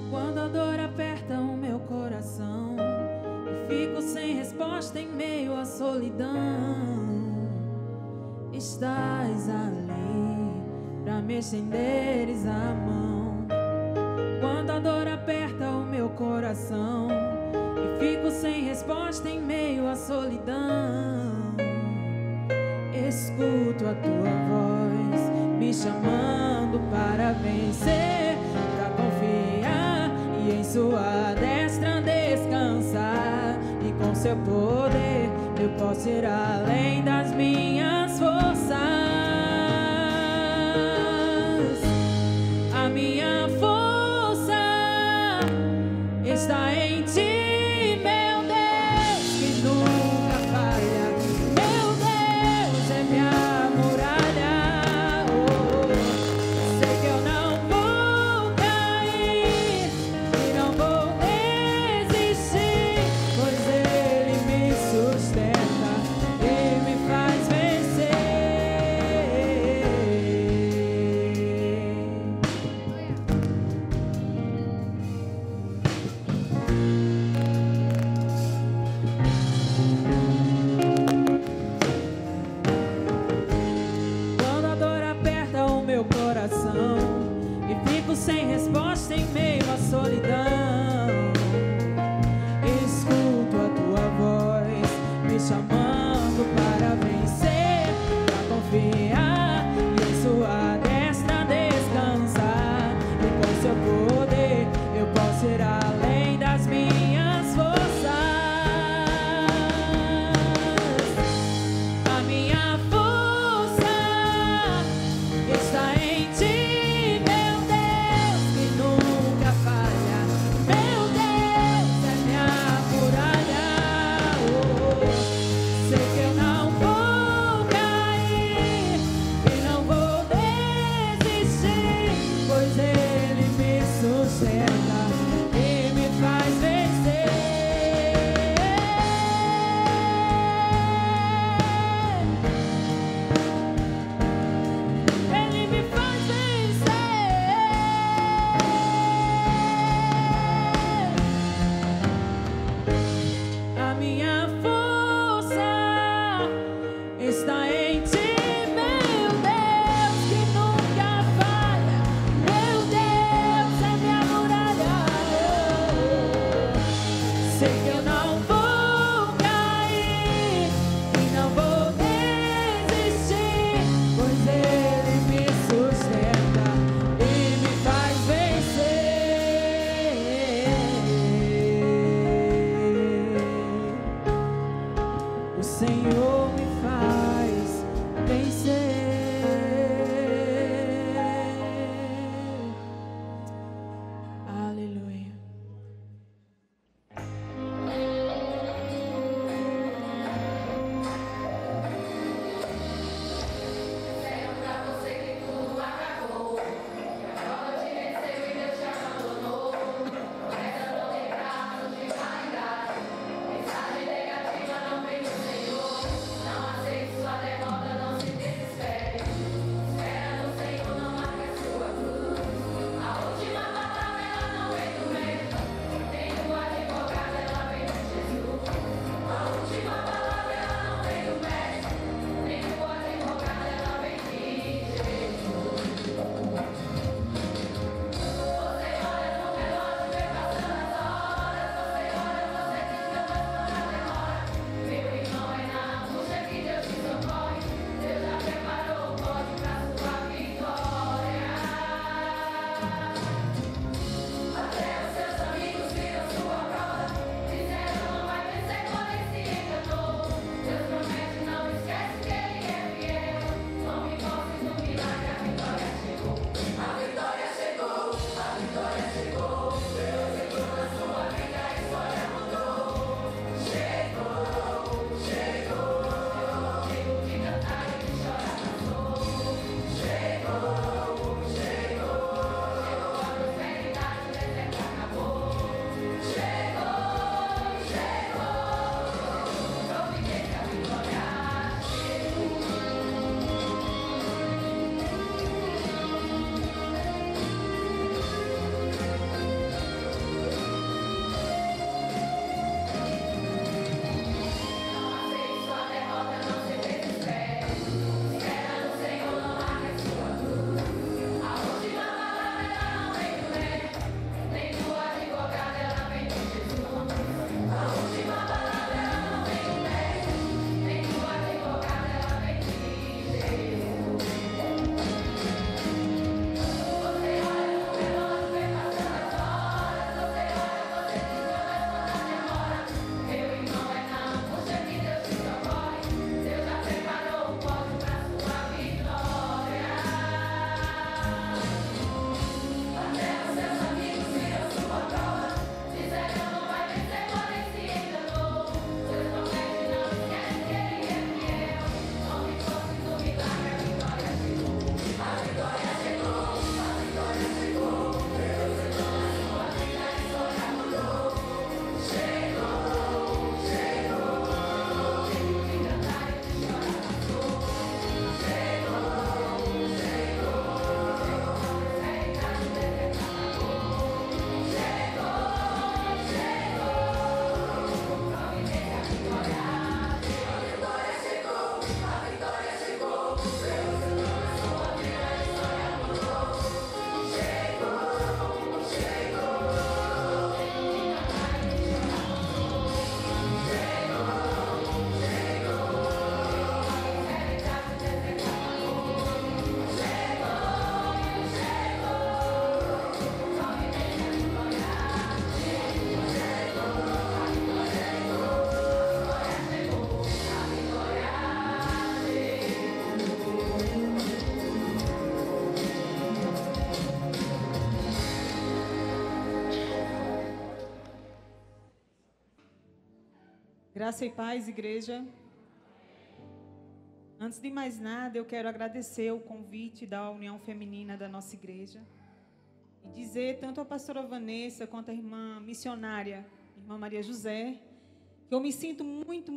Quando a dor aperta o meu coração e fico sem resposta em meio à solidão, estás ali pra me estenderes a mão. Quando a dor aperta o meu coração e fico sem resposta em meio à solidão, escuto a tua voz me chamando para vencer, pra confiar e em sua destra descansar. E com seu poder eu posso ir além das minhas forças. A minha força está em ti, meu Deus, que nunca falha. Meu Deus é minha muralha. Sei que eu não vou cair e não vou desistir, pois Ele me sustenta e me faz vencer. Quando a dor aperta o meu coração e fico sem resposta em meio à solidão, escuto a tua voz me chamando para vencer, para confiar e em sua destra descansar. E com seu poder eu posso ir além das minhas forças. A minha força está em ti, meu Deus, que nunca falha. Meu Graça e paz, igreja. Antes de mais nada, eu quero agradecer o convite da União Feminina da nossa igreja e dizer tanto à pastora Vanessa quanto à irmã missionária, irmã Maria José, que eu me sinto muito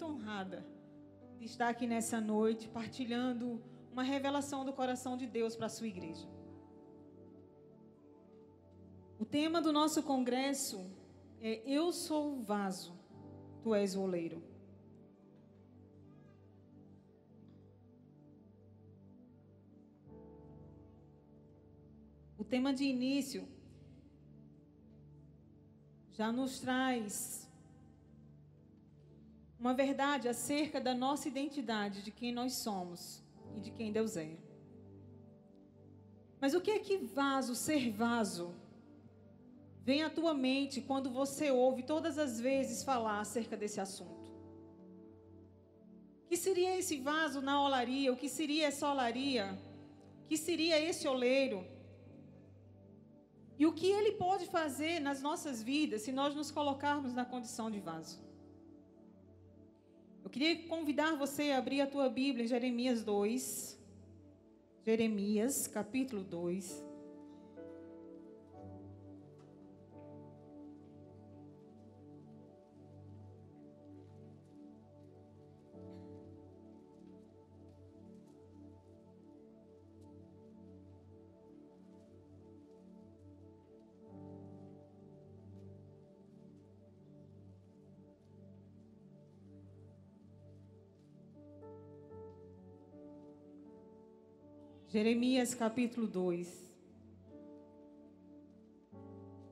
honrada de estar aqui nessa noite partilhando uma revelação do coração de Deus para a sua igreja. O tema do nosso congresso é Eu sou o vaso, tu és o oleiro. O tema de início já nos traz uma verdade acerca da nossa identidade, de quem nós somos e de quem Deus é. Mas o que é que vaso, ser vaso, vem à tua mente quando você ouve todas as vezes falar acerca desse assunto? O que seria esse vaso na olaria? O que seria essa olaria? O que seria esse oleiro? E o que ele pode fazer nas nossas vidas se nós nos colocarmos na condição de vaso? Eu queria convidar você a abrir a tua Bíblia em Jeremias 2. Jeremias, capítulo 2. Jeremias capítulo 2.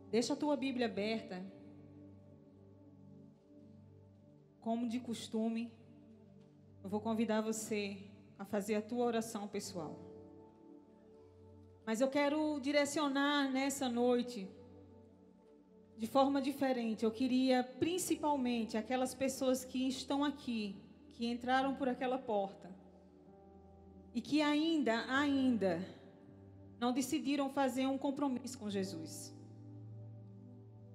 Deixa a tua Bíblia aberta. Como de costume, eu vou convidar você a fazer a tua oração pessoal. Mas eu quero direcionar nessa noite de forma diferente. Eu queria principalmente aquelas pessoas que estão aqui, que entraram por aquela porta, e que ainda não decidiram fazer um compromisso com Jesus.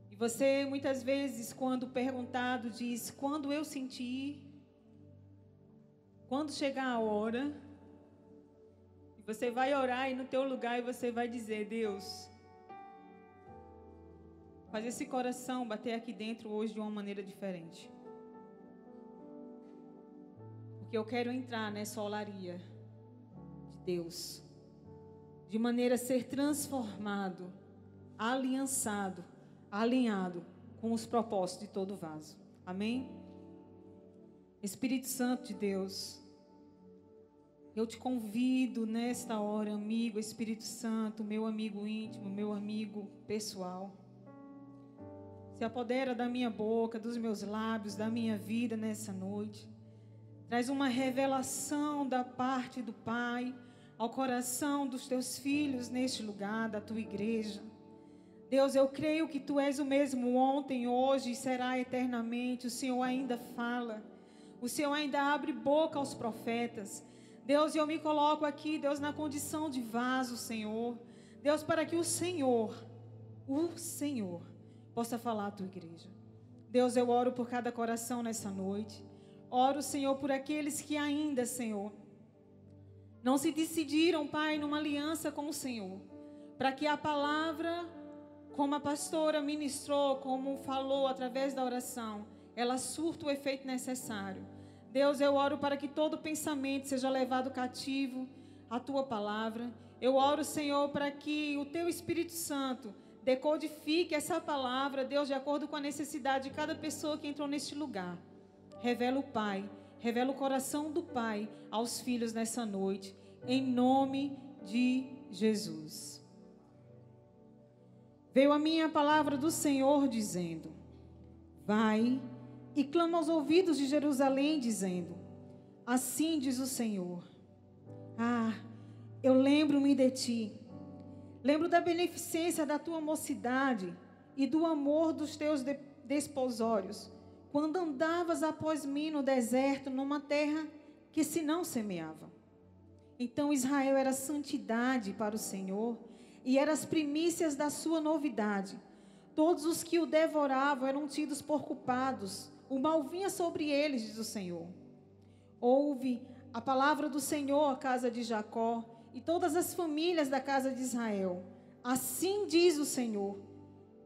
E você, muitas vezes, quando perguntado, diz, quando eu sentir, quando chegar a hora, e você vai orar aí no teu lugar e você vai dizer, Deus, faz esse coração bater aqui dentro hoje de uma maneira diferente. Porque eu quero entrar nessa olaria Deus, de maneira a ser transformado, aliançado, alinhado com os propósitos de todo vaso. Amém? Espírito Santo de Deus, eu te convido nesta hora, amigo Espírito Santo, meu amigo íntimo, meu amigo pessoal. Se apodera da minha boca, dos meus lábios, da minha vida nessa noite. Traz uma revelação da parte do Pai ao coração dos teus filhos neste lugar, da tua igreja. Deus, eu creio que tu és o mesmo ontem, hoje e será eternamente. O Senhor ainda fala, o Senhor ainda abre boca aos profetas. Deus, eu me coloco aqui, Deus, na condição de vaso, Senhor. Deus, para que o Senhor possa falar à tua igreja. Deus, eu oro por cada coração nessa noite. Oro, Senhor, por aqueles que ainda, Senhor, não se decidiram, Pai, numa aliança com o Senhor, para que a palavra, como a pastora ministrou, como falou através da oração, ela surta o efeito necessário. Deus, eu oro para que todo pensamento seja levado cativo à tua palavra. Eu oro, Senhor, para que o teu Espírito Santo decodifique essa palavra, Deus, de acordo com a necessidade de cada pessoa que entrou neste lugar. Revela o Pai, revela o coração do Pai aos filhos nessa noite, em nome de Jesus. Veio a minha palavra do Senhor dizendo, vai e clama aos ouvidos de Jerusalém dizendo, assim diz o Senhor, eu lembro-me de ti, lembro da beneficência da tua mocidade e do amor dos teus desposórios, quando andavas após mim no deserto, numa terra que se não semeava. Então Israel era santidade para o Senhor, e eram as primícias da sua novidade. Todos os que o devoravam eram tidos por culpados. O mal vinha sobre eles, diz o Senhor. Ouve a palavra do Senhor, a casa de Jacó, e todas as famílias da casa de Israel. Assim diz o Senhor: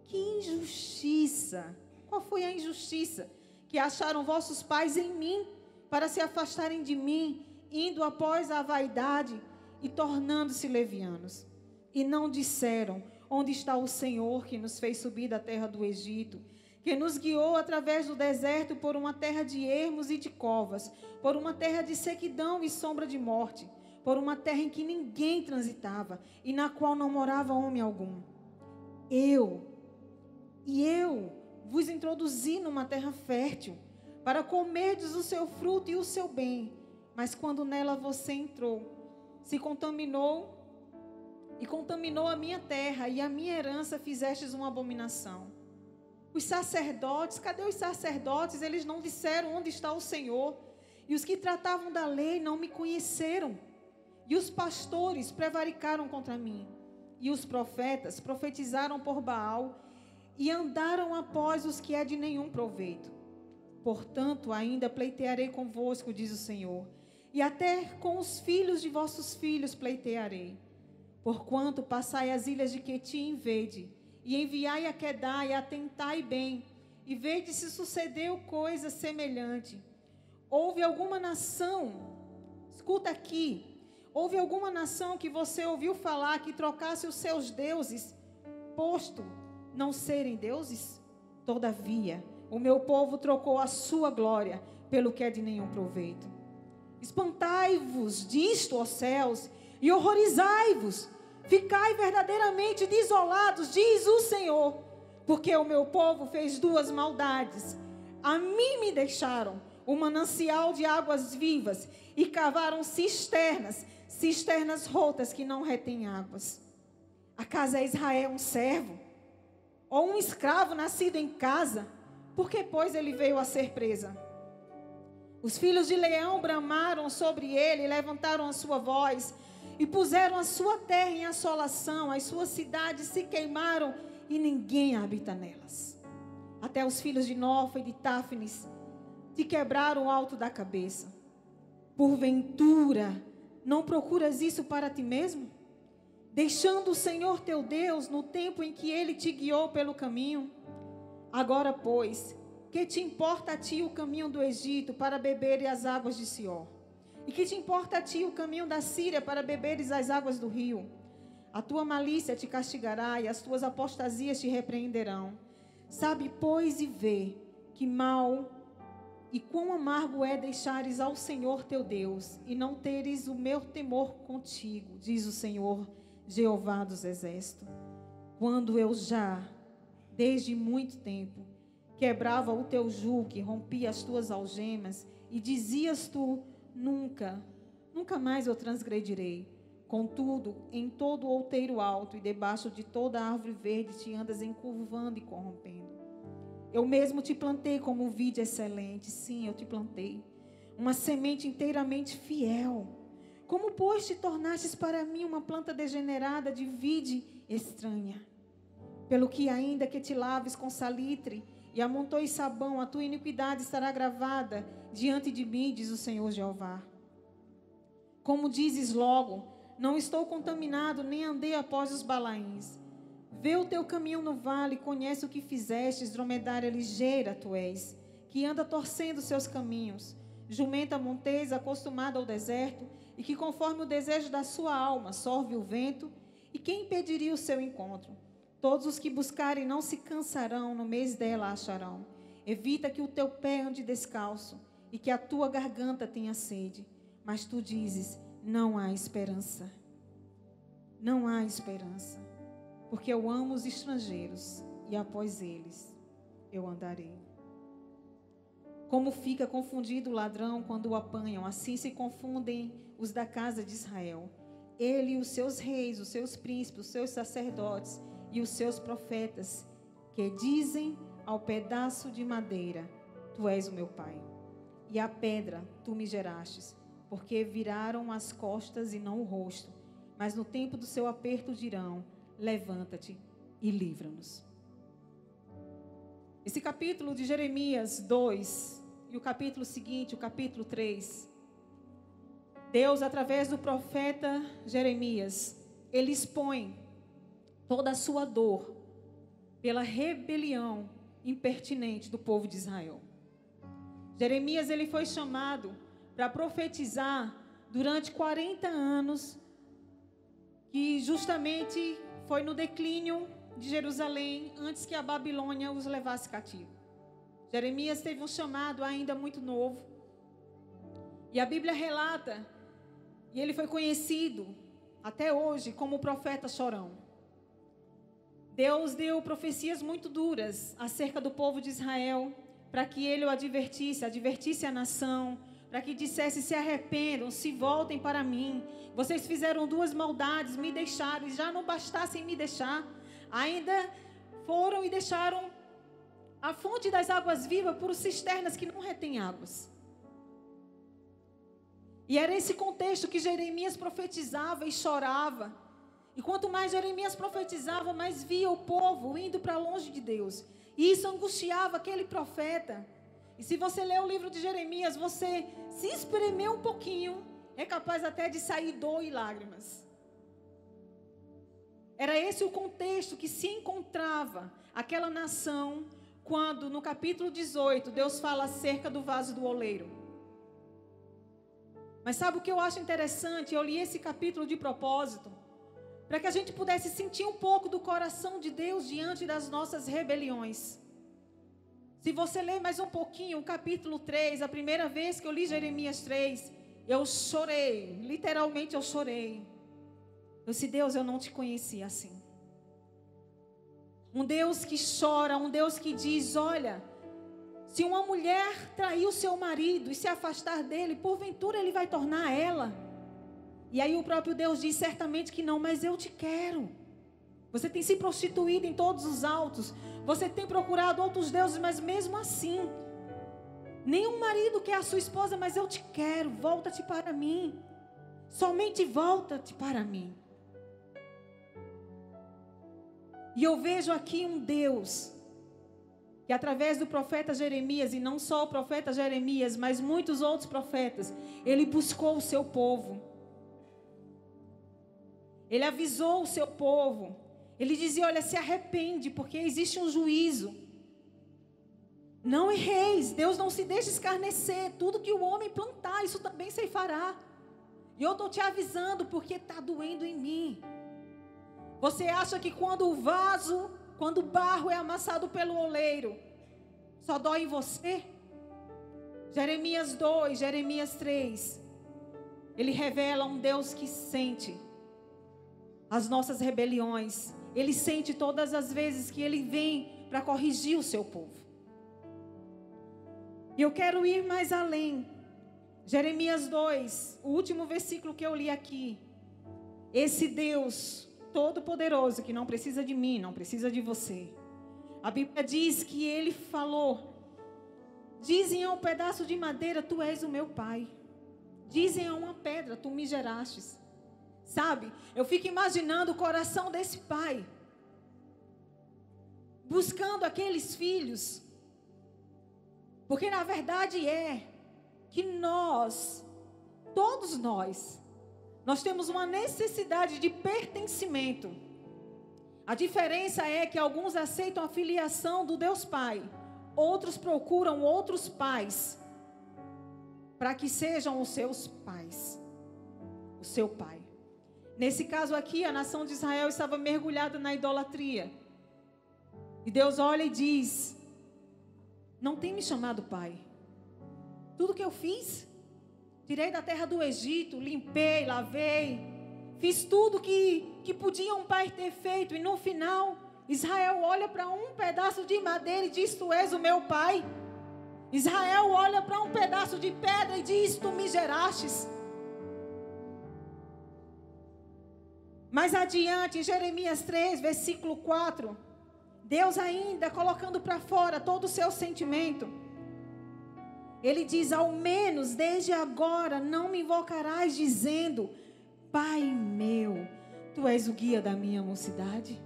que injustiça! Qual foi a injustiça que acharam vossos pais em mim, para se afastarem de mim, indo após a vaidade e tornando-se levianos? E não disseram: onde está o Senhor que nos fez subir da terra do Egito, que nos guiou através do deserto por uma terra de ermos e de covas, por uma terra de sequidão e sombra de morte, por uma terra em que ninguém transitava e na qual não morava homem algum. Eu vos introduzi numa terra fértil, para comerdes o seu fruto e o seu bem. Mas quando nela você entrou, se contaminou e contaminou a minha terra, e a minha herança fizestes uma abominação. Os sacerdotes, cadê os sacerdotes? Eles não disseram onde está o Senhor. E os que tratavam da lei não me conheceram. E os pastores prevaricaram contra mim. E os profetas profetizaram por Baal e andaram após os que é de nenhum proveito. Portanto, ainda pleitearei convosco, diz o Senhor, e até com os filhos de vossos filhos pleitearei. Porquanto passai as ilhas de Quetim e vede, e enviai a Quedá e atentai bem, e vede se sucedeu coisa semelhante. Houve alguma nação, escuta aqui, houve alguma nação que você ouviu falar que trocasse os seus deuses, posto não serem deuses? Todavia, o meu povo trocou a sua glória pelo que é de nenhum proveito. Espantai-vos disto, ó céus, e horrorizai-vos. Ficai verdadeiramente desolados, diz o Senhor, porque o meu povo fez duas maldades. A mim me deixaram o manancial de águas vivas e cavaram cisternas rotas que não retêm águas. Acaso é Israel um servo ou um escravo nascido em casa? Por que, pois, ele veio a ser presa? Os filhos de Leão bramaram sobre ele, levantaram a sua voz e puseram a sua terra em assolação. As suas cidades se queimaram e ninguém habita nelas. Até os filhos de Nofa e de Táfnis te quebraram o alto da cabeça. Porventura, não procuras isso para ti mesmo? Deixando o Senhor teu Deus no tempo em que ele te guiou pelo caminho? Agora, pois, que te importa a ti o caminho do Egito para beberes as águas de Sior? E que te importa a ti o caminho da Síria para beberes as águas do rio? A tua malícia te castigará e as tuas apostasias te repreenderão. Sabe, pois, e vê que mal e quão amargo é deixares ao Senhor teu Deus e não teres o meu temor contigo, diz o Senhor, Jeová dos exércitos. Quando eu já, desde muito tempo, quebrava o teu jugo e rompia as tuas algemas, e dizias tu: nunca mais eu transgredirei. Contudo, em todo o outeiro alto e debaixo de toda árvore verde te andas encurvando e corrompendo. Eu mesmo te plantei como vide excelente, sim, eu te plantei, uma semente inteiramente fiel. Como, pois, te tornastes para mim uma planta degenerada de vide estranha? Pelo que, ainda que te laves com salitre e amontoes sabão, a tua iniquidade estará gravada diante de mim, diz o Senhor Jeová. Como dizes logo, não estou contaminado, nem andei após os Balaíns. Vê o teu caminho no vale, conhece o que fizestes, dromedária ligeira tu és, que anda torcendo seus caminhos, jumenta montesa acostumada ao deserto, e que conforme o desejo da sua alma, sorve o vento, e quem impediria o seu encontro? Todos os que buscarem não se cansarão, no mês dela acharão. Evita que o teu pé ande descalço, e que a tua garganta tenha sede. Mas tu dizes, não há esperança. Não há esperança. Porque eu amo os estrangeiros, e após eles eu andarei. Como fica confundido o ladrão quando o apanham, assim se confundem os da casa de Israel. Ele e os seus reis, os seus príncipes, os seus sacerdotes e os seus profetas, que dizem ao pedaço de madeira, tu és o meu pai. E a pedra, tu me gerastes, porque viraram as costas e não o rosto. Mas no tempo do seu aperto dirão, levanta-te e livra-nos. Esse capítulo de Jeremias 2 e o capítulo seguinte, o capítulo 3, Deus, através do profeta Jeremias, ele expõe toda a sua dor pela rebelião impertinente do povo de Israel. Jeremias, ele foi chamado para profetizar durante 40 anos, que justamente foi no declínio de Jerusalém, antes que a Babilônia os levasse cativo. Jeremias teve um chamado ainda muito novo, e a Bíblia relata, e ele foi conhecido até hoje como o profeta chorão. Deus deu profecias muito duras acerca do povo de Israel, para que ele o advertisse a nação, para que dissesse: se arrependam, se voltem para mim. Vocês fizeram 2 maldades, me deixaram, e já não bastassem me deixar, ainda foram e deixaram a fonte das águas vivas por cisternas que não retêm águas. E era esse contexto que Jeremias profetizava e chorava. E quanto mais Jeremias profetizava, mais via o povo indo para longe de Deus. E isso angustiava aquele profeta. E se você ler o livro de Jeremias, você se espremer um pouquinho, é capaz até de sair dor e lágrimas. Era esse o contexto que se encontrava aquela nação, quando no capítulo 18, Deus fala acerca do vaso do oleiro. Mas sabe o que eu acho interessante? Eu li esse capítulo de propósito, para que a gente pudesse sentir um pouco do coração de Deus diante das nossas rebeliões. Se você ler mais um pouquinho o capítulo 3, a primeira vez que eu li Jeremias 3, eu chorei, literalmente eu chorei. Eu disse: Deus, eu não te conhecia assim. Um Deus que chora, um Deus que diz: olha, se uma mulher trair o seu marido e se afastar dele, porventura ele vai tornar ela. E aí o próprio Deus diz: certamente que não, mas eu te quero. Você tem se prostituído em todos os altos, você tem procurado outros deuses, mas mesmo assim, nenhum marido quer a sua esposa, mas eu te quero, volta-te para mim. Somente volta-te para mim. E eu vejo aqui um Deus que através do profeta Jeremias, e não só o profeta Jeremias, mas muitos outros profetas, ele buscou o seu povo. Ele avisou o seu povo. Ele dizia: olha, se arrepende, porque existe um juízo. Não erreis, Deus não se deixa escarnecer. Tudo que o homem plantar, isso também se fará. E eu estou te avisando, porque está doendo em mim. Você acha que quando o barro é amassado pelo oleiro, só dói em você? Jeremias 2, Jeremias 3, ele revela um Deus que sente as nossas rebeliões. Ele sente todas as vezes que ele vem para corrigir o seu povo. E eu quero ir mais além. Jeremias 2, o último versículo que eu li aqui. Esse Deus Todo-Poderoso, que não precisa de mim, não precisa de você. A Bíblia diz que ele falou: dizem a um pedaço de madeira, tu és o meu pai. Dizem a uma pedra, tu me gerastes. Sabe, eu fico imaginando o coração desse pai, buscando aqueles filhos. Porque na verdade é que todos nós temos uma necessidade de pertencimento. A diferença é que alguns aceitam a filiação do Deus Pai, outros procuram outros pais para que sejam os seus pais, o seu pai. Nesse caso aqui, a nação de Israel estava mergulhada na idolatria. E Deus olha e diz: não tem me chamado pai. Tudo que eu fiz, tirei da terra do Egito, limpei, lavei, fiz tudo que podia um pai ter feito. E no final, Israel olha para um pedaço de madeira e diz: tu és o meu pai. Israel olha para um pedaço de pedra e diz: tu me gerastes. Mais adiante, em Jeremias 3, versículo 4, Deus ainda colocando para fora todo o seu sentimento. Ele diz: ao menos desde agora não me invocarás dizendo: Pai meu, tu és o guia da minha mocidade.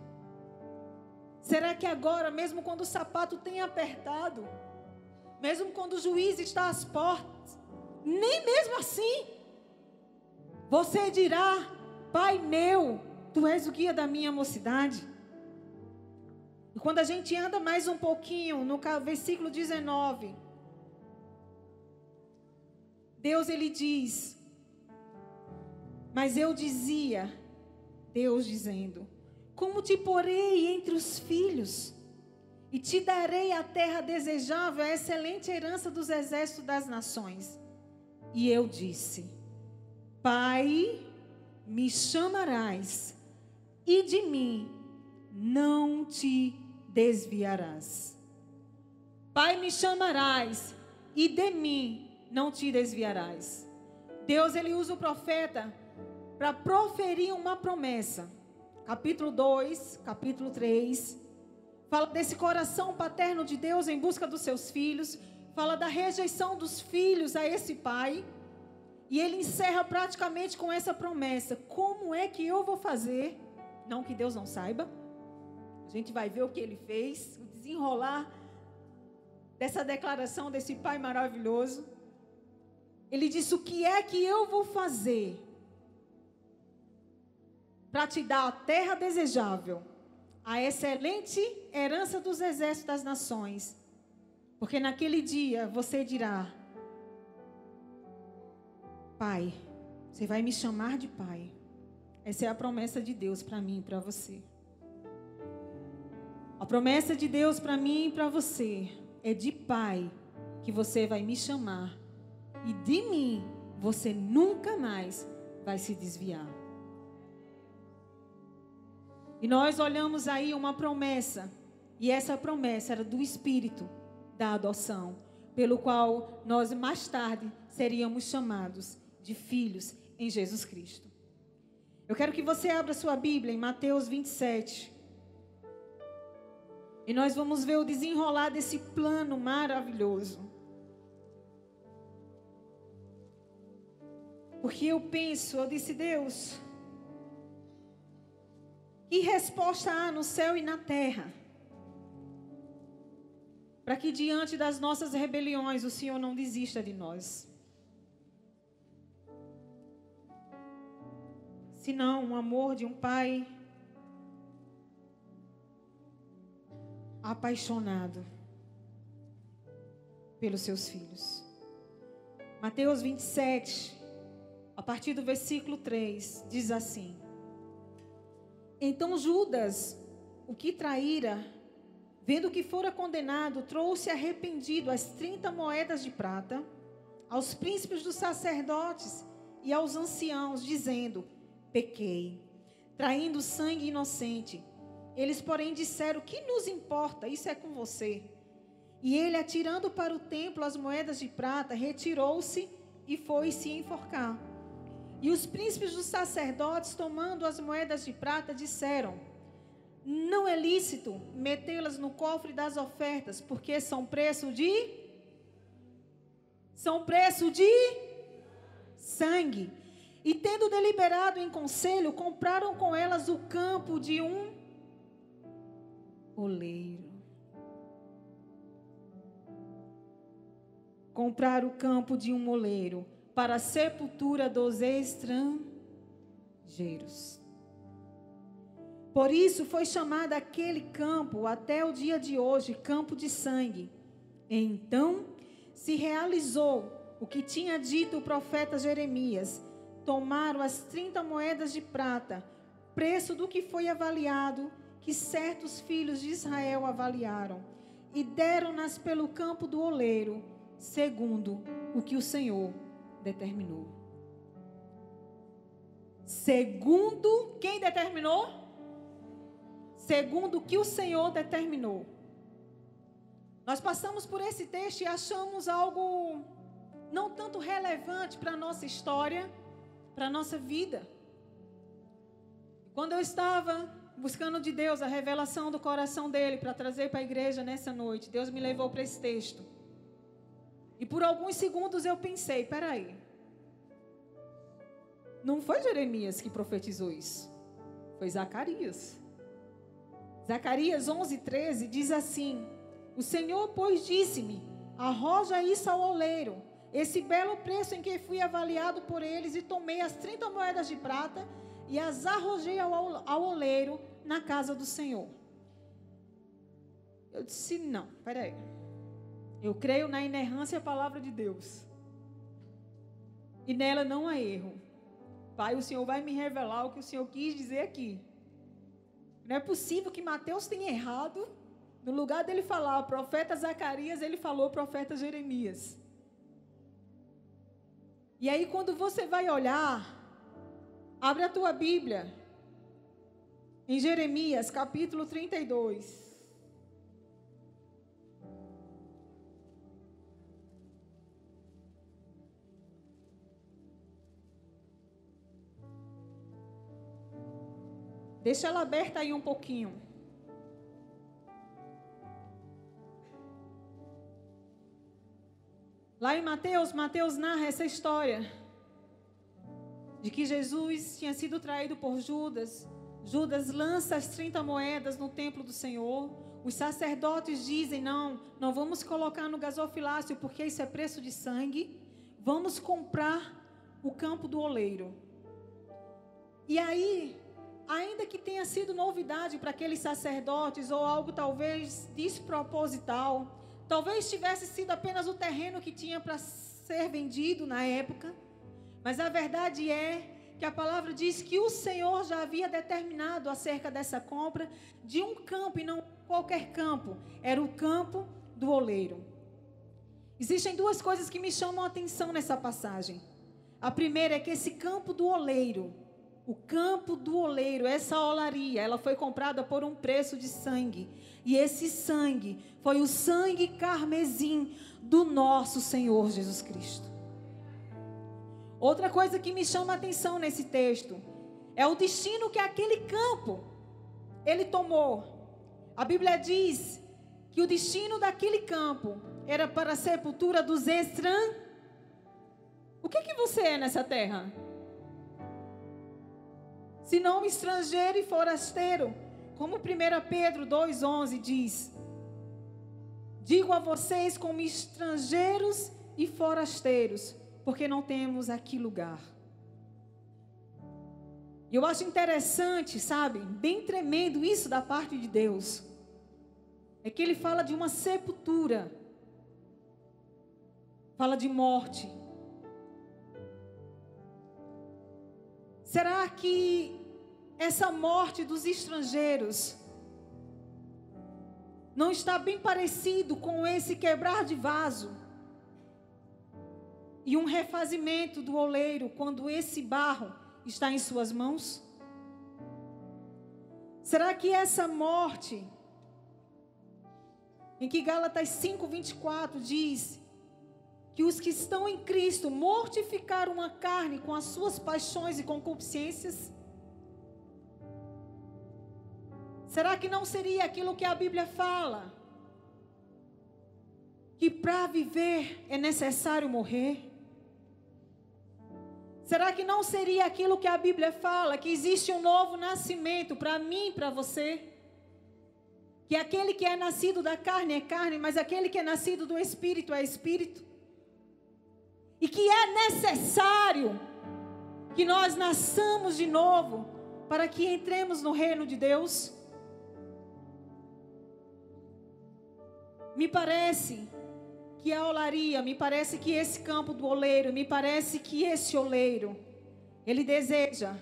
Será que agora, mesmo quando o sapato tem apertado, mesmo quando o juiz está às portas, nem mesmo assim, você dirá: Pai meu, Tu és o guia da minha mocidade? E quando a gente anda mais um pouquinho, no versículo 19, Deus ele diz: mas eu dizia, Deus dizendo, como te porei entre os filhos, e te darei a terra desejável, a excelente herança dos exércitos das nações. E eu disse: Pai, me chamarás, e de mim não te desviarás. Pai, me chamarás, e de mim não te desviarás. Deus, ele usa o profeta para proferir uma promessa. Capítulo 2, capítulo 3, fala desse coração paterno de Deus em busca dos seus filhos, fala da rejeição dos filhos a esse pai, e ele encerra praticamente com essa promessa: como é que eu vou fazer? Não que Deus não saiba, a gente vai ver o que ele fez, o desenrolar dessa declaração desse pai maravilhoso. Ele disse: o que é que eu vou fazer para te dar a terra desejável, a excelente herança dos exércitos das nações? Porque naquele dia você dirá: Pai, você vai me chamar de Pai. Essa é a promessa de Deus para mim e para você. A promessa de Deus para mim e para você é de Pai, que você vai me chamar, e de mim você nunca mais vai se desviar. E nós olhamos aí uma promessa, e essa promessa era do Espírito da adoção, pelo qual nós mais tarde seríamos chamados de filhos em Jesus Cristo. Eu quero que você abra sua Bíblia em Mateus 27. E nós vamos ver o desenrolar desse plano maravilhoso. Porque eu disse: Deus, que resposta há no céu e na terra, para que diante das nossas rebeliões o Senhor não desista de nós? Senão o amor de um pai apaixonado pelos seus filhos. Mateus 27, a partir do versículo 3, diz assim: então Judas, o que traíra, vendo que fora condenado, trouxe arrependido as 30 moedas de prata aos príncipes dos sacerdotes e aos anciãos, dizendo: pequei, traindo sangue inocente. Eles, porém, disseram: que nos importa? Isso é com você. E ele, atirando para o templo as moedas de prata, retirou-se e foi se enforcar. E os príncipes dos sacerdotes, tomando as moedas de prata, disseram: não é lícito metê-las no cofre das ofertas, porque são preço de sangue. E tendo deliberado em conselho, compraram com elas o campo de um oleiro. Compraram o campo de um oleiro para a sepultura dos estrangeiros. Por isso foi chamado aquele campo até o dia de hoje campo de sangue. Então se realizou o que tinha dito o profeta Jeremias: tomaram as 30 moedas de prata, preço do que foi avaliado, que certos filhos de Israel avaliaram, e deram-nas pelo campo do oleiro, segundo o que o Senhor determinou. Segundo quem determinou? Segundo o que o Senhor determinou. Nós passamos por esse texto e achamos algo não tanto relevante para a nossa história, para a nossa vida. Quando eu estava buscando de Deus a revelação do coração dele para trazer para a igreja nessa noite, Deus me levou para esse texto. E por alguns segundos eu pensei: peraí, não foi Jeremias que profetizou isso, foi Zacarias. Zacarias 11:13 diz assim: o Senhor, pois, disse-me: arroja isso ao oleiro, esse belo preço em que fui avaliado por eles, e tomei as 30 moedas de prata e as arrojei ao oleiro na casa do Senhor. Eu disse: não, peraí. Eu creio na inerrância da palavra de Deus. E nela não há erro. Pai, o Senhor vai me revelar o que o Senhor quis dizer aqui. Não é possível que Mateus tenha errado. No lugar dele falar o profeta Zacarias, ele falou o profeta Jeremias. E aí, quando você vai olhar, abre a tua Bíblia em Jeremias, capítulo 32. Deixa ela aberta aí um pouquinho. Lá em Mateus narra essa história de que Jesus tinha sido traído por Judas. Judas lança as 30 moedas no templo do Senhor. Os sacerdotes dizem: não vamos colocar no gasofilácio, porque isso é preço de sangue. Vamos comprar o campo do oleiro. E aí, ainda que tenha sido novidade para aqueles sacerdotes, ou algo talvez desproposital, talvez tivesse sido apenas o terreno que tinha para ser vendido na época, mas a verdade é que a palavra diz que o Senhor já havia determinado acerca dessa compra de um campo, e não qualquer campo, era o campo do oleiro. Existem duas coisas que me chamam a atenção nessa passagem. A primeira é que esse campo do oleiro, o campo do oleiro, essa olaria, ela foi comprada por um preço de sangue. E esse sangue foi o sangue carmesim do nosso Senhor Jesus Cristo. Outra coisa que me chama a atenção nesse texto é o destino que aquele campo ele tomou. A Bíblia diz que o destino daquele campo era para a sepultura dos estrangeiros. O que você é nessa terra? Senão estrangeiro e forasteiro, como 1 Pedro 2,11 diz: digo a vocês como estrangeiros e forasteiros, porque não temos aqui lugar. E eu acho interessante, sabe, bem tremendo isso da parte de Deus, é que ele fala de uma sepultura, fala de morte. Será que essa morte dos estrangeiros não está bem parecido com esse quebrar de vaso e um refazimento do oleiro quando esse barro está em suas mãos? Será que essa morte, em que Gálatas 5:24 diz que os que estão em Cristo mortificaram a carne com as suas paixões e concupiscências, será que não seria aquilo que a Bíblia fala? Que para viver é necessário morrer? Será que não seria aquilo que a Bíblia fala? Que existe um novo nascimento para mim e para você? Que aquele que é nascido da carne é carne, mas aquele que é nascido do Espírito é Espírito? E que é necessário que nós nasçamos de novo para que entremos no reino de Deus? Me parece que a olaria, me parece que esse campo do oleiro, me parece que esse oleiro, ele deseja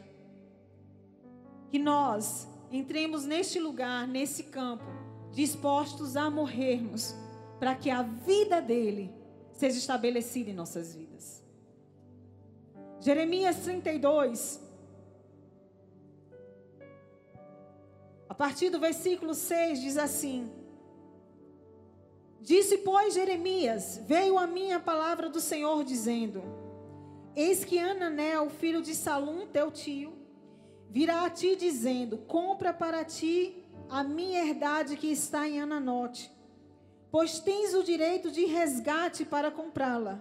que nós entremos neste lugar, nesse campo, dispostos a morrermos, para que a vida dele seja estabelecida em nossas vidas. Jeremias 32, a partir do versículo 6, diz assim: disse, pois, Jeremias: veio a mim a palavra do Senhor, dizendo: eis que Hananel, filho de Salum, teu tio, virá a ti, dizendo: compra para ti a minha herdade que está em Ananote, pois tens o direito de resgate para comprá-la.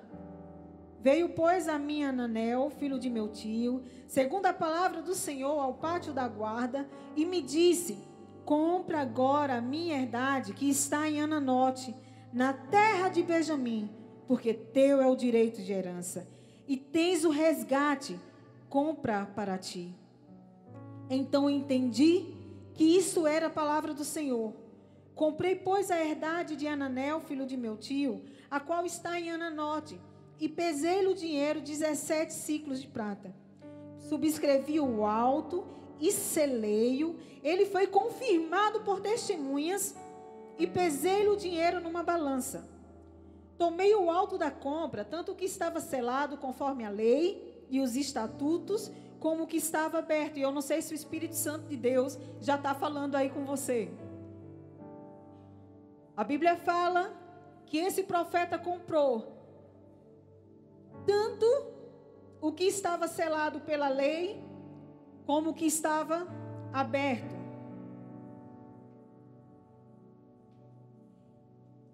Veio, pois, a mim Hananel, filho de meu tio, segundo a palavra do Senhor, ao pátio da guarda, e me disse: compra agora a minha herdade que está em Ananote, na terra de Benjamim, porque teu é o direito de herança. E tens o resgate, compra para ti. Então entendi que isso era a palavra do Senhor. Comprei, pois, a herdade de Ananel, filho de meu tio, a qual está em Ananote, e pesei-lhe o dinheiro, 17 siclos de prata. Subscrevi o auto e selei-o. Ele foi confirmado por testemunhas, e pesei-lhe o dinheiro numa balança. Tomei o auto da compra, tanto o que estava selado conforme a lei e os estatutos, como o que estava aberto. E eu não sei se o Espírito Santo de Deus já está falando aí com você. A Bíblia fala que esse profeta comprou tanto o que estava selado pela lei, como o que estava aberto.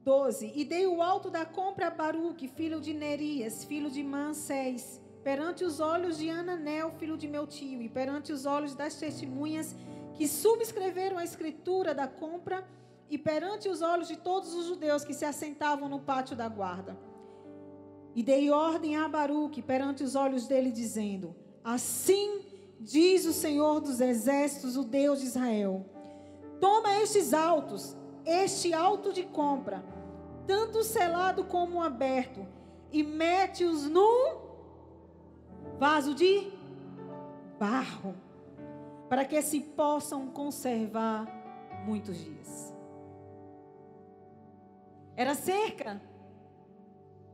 12. E dei o auto da compra a Baruque, filho de Nerias, filho de Mansés, perante os olhos de Ananel, filho de meu tio, e perante os olhos das testemunhas que subscreveram a escritura da compra, e perante os olhos de todos os judeus que se assentavam no pátio da guarda. E dei ordem a Baruque perante os olhos dele, dizendo: assim diz o Senhor dos exércitos, o Deus de Israel: toma estes autos, este auto de compra, tanto selado como aberto, e mete-os num vaso de barro, para que se possam conservar muitos dias. Era cerca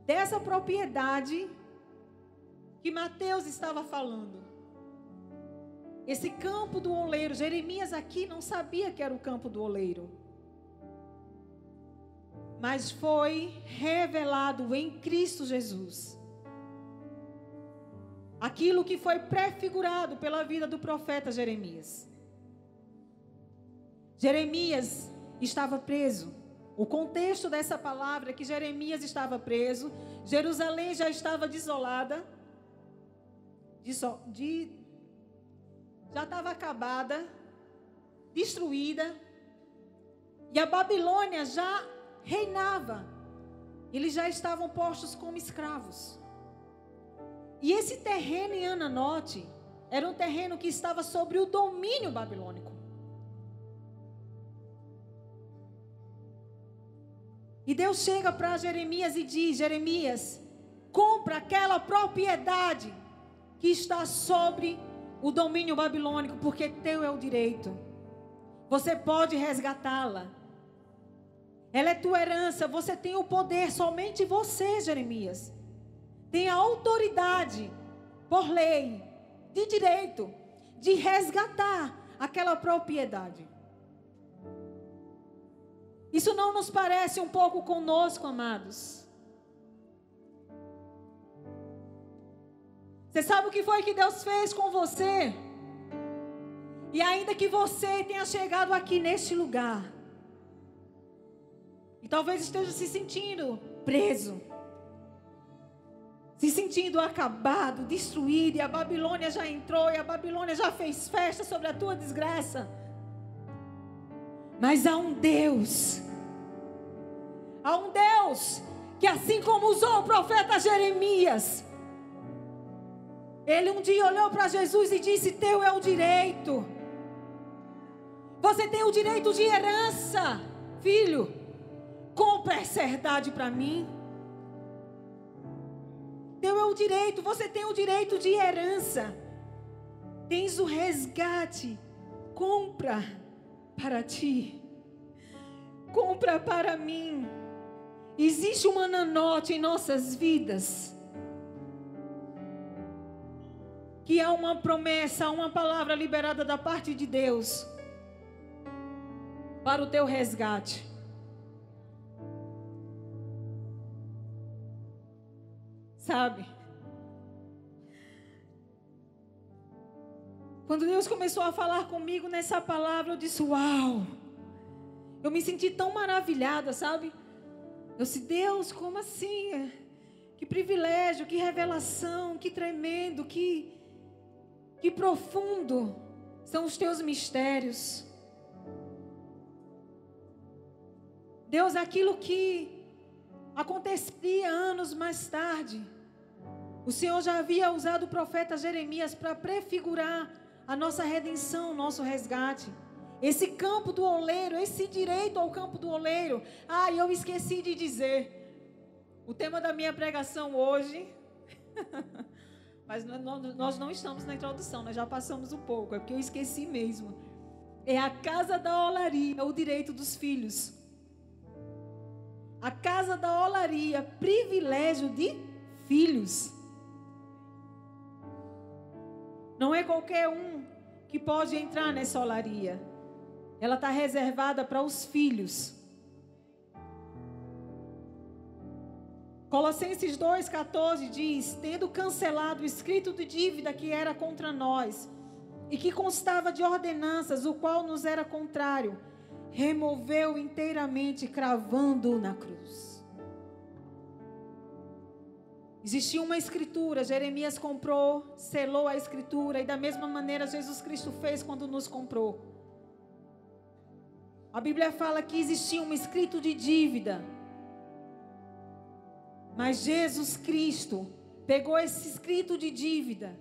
dessa propriedade que Mateus estava falando. Esse campo do oleiro. Jeremias aqui não sabia que era o campo do oleiro. Mas foi revelado em Cristo Jesus. Aquilo que foi prefigurado pela vida do profeta Jeremias. Jeremias estava preso. O contexto dessa palavra é que Jeremias estava preso, Jerusalém já estava desolada, já estava acabada, destruída, e a Babilônia já reinava. Eles já estavam postos como escravos. E esse terreno em Ananote era um terreno que estava sobre o domínio babilônico. E Deus chega para Jeremias e diz: Jeremias, compra aquela propriedade que está sobre o domínio babilônico, porque teu é o direito. Você pode resgatá-la. Ela é tua herança, você tem o poder, somente você, Jeremias, tem a autoridade, por lei, de direito, de resgatar aquela propriedade. Isso não nos parece um pouco conosco, amados? Você sabe o que foi que Deus fez com você? E ainda que você tenha chegado aqui neste lugar, e talvez esteja se sentindo preso, se sentindo acabado, destruído, e a Babilônia já entrou, e a Babilônia já fez festa sobre a tua desgraça. Mas há um Deus que, assim como usou o profeta Jeremias, ele um dia olhou para Jesus e disse: teu é o direito, você tem o direito de herança, filho, compra essa herdade para mim. Teu é o direito, você tem o direito de herança, tens o resgate, compra para ti, compra para mim. Existe um Ananote em nossas vidas, que há uma promessa, uma palavra liberada da parte de Deus para o teu resgate. Sabe? Quando Deus começou a falar comigo nessa palavra, eu disse: uau! Eu me senti tão maravilhada, sabe? Eu disse: Deus, como assim? Que privilégio, que revelação, que tremendo, que profundo são os teus mistérios. Deus, aquilo que aconteceria anos mais tarde, o Senhor já havia usado o profeta Jeremias para prefigurar a nossa redenção, o nosso resgate. Esse campo do oleiro, esse direito ao campo do oleiro. E eu esqueci de dizer. O tema da minha pregação hoje... Mas nós não estamos na introdução, nós já passamos um pouco, é porque eu esqueci mesmo. É a casa da olaria, o direito dos filhos. A casa da olaria, privilégio de filhos. Não é qualquer um que pode entrar nessa olaria. Ela está reservada para os filhos. Colossenses 2,14 diz: tendo cancelado o escrito de dívida que era contra nós, e que constava de ordenanças, o qual nos era contrário, removeu inteiramente, cravando-o na cruz. Existia uma escritura, Jeremias comprou, selou a escritura, e da mesma maneira Jesus Cristo fez quando nos comprou. A Bíblia fala que existia um escrito de dívida. Mas Jesus Cristo pegou esse escrito de dívida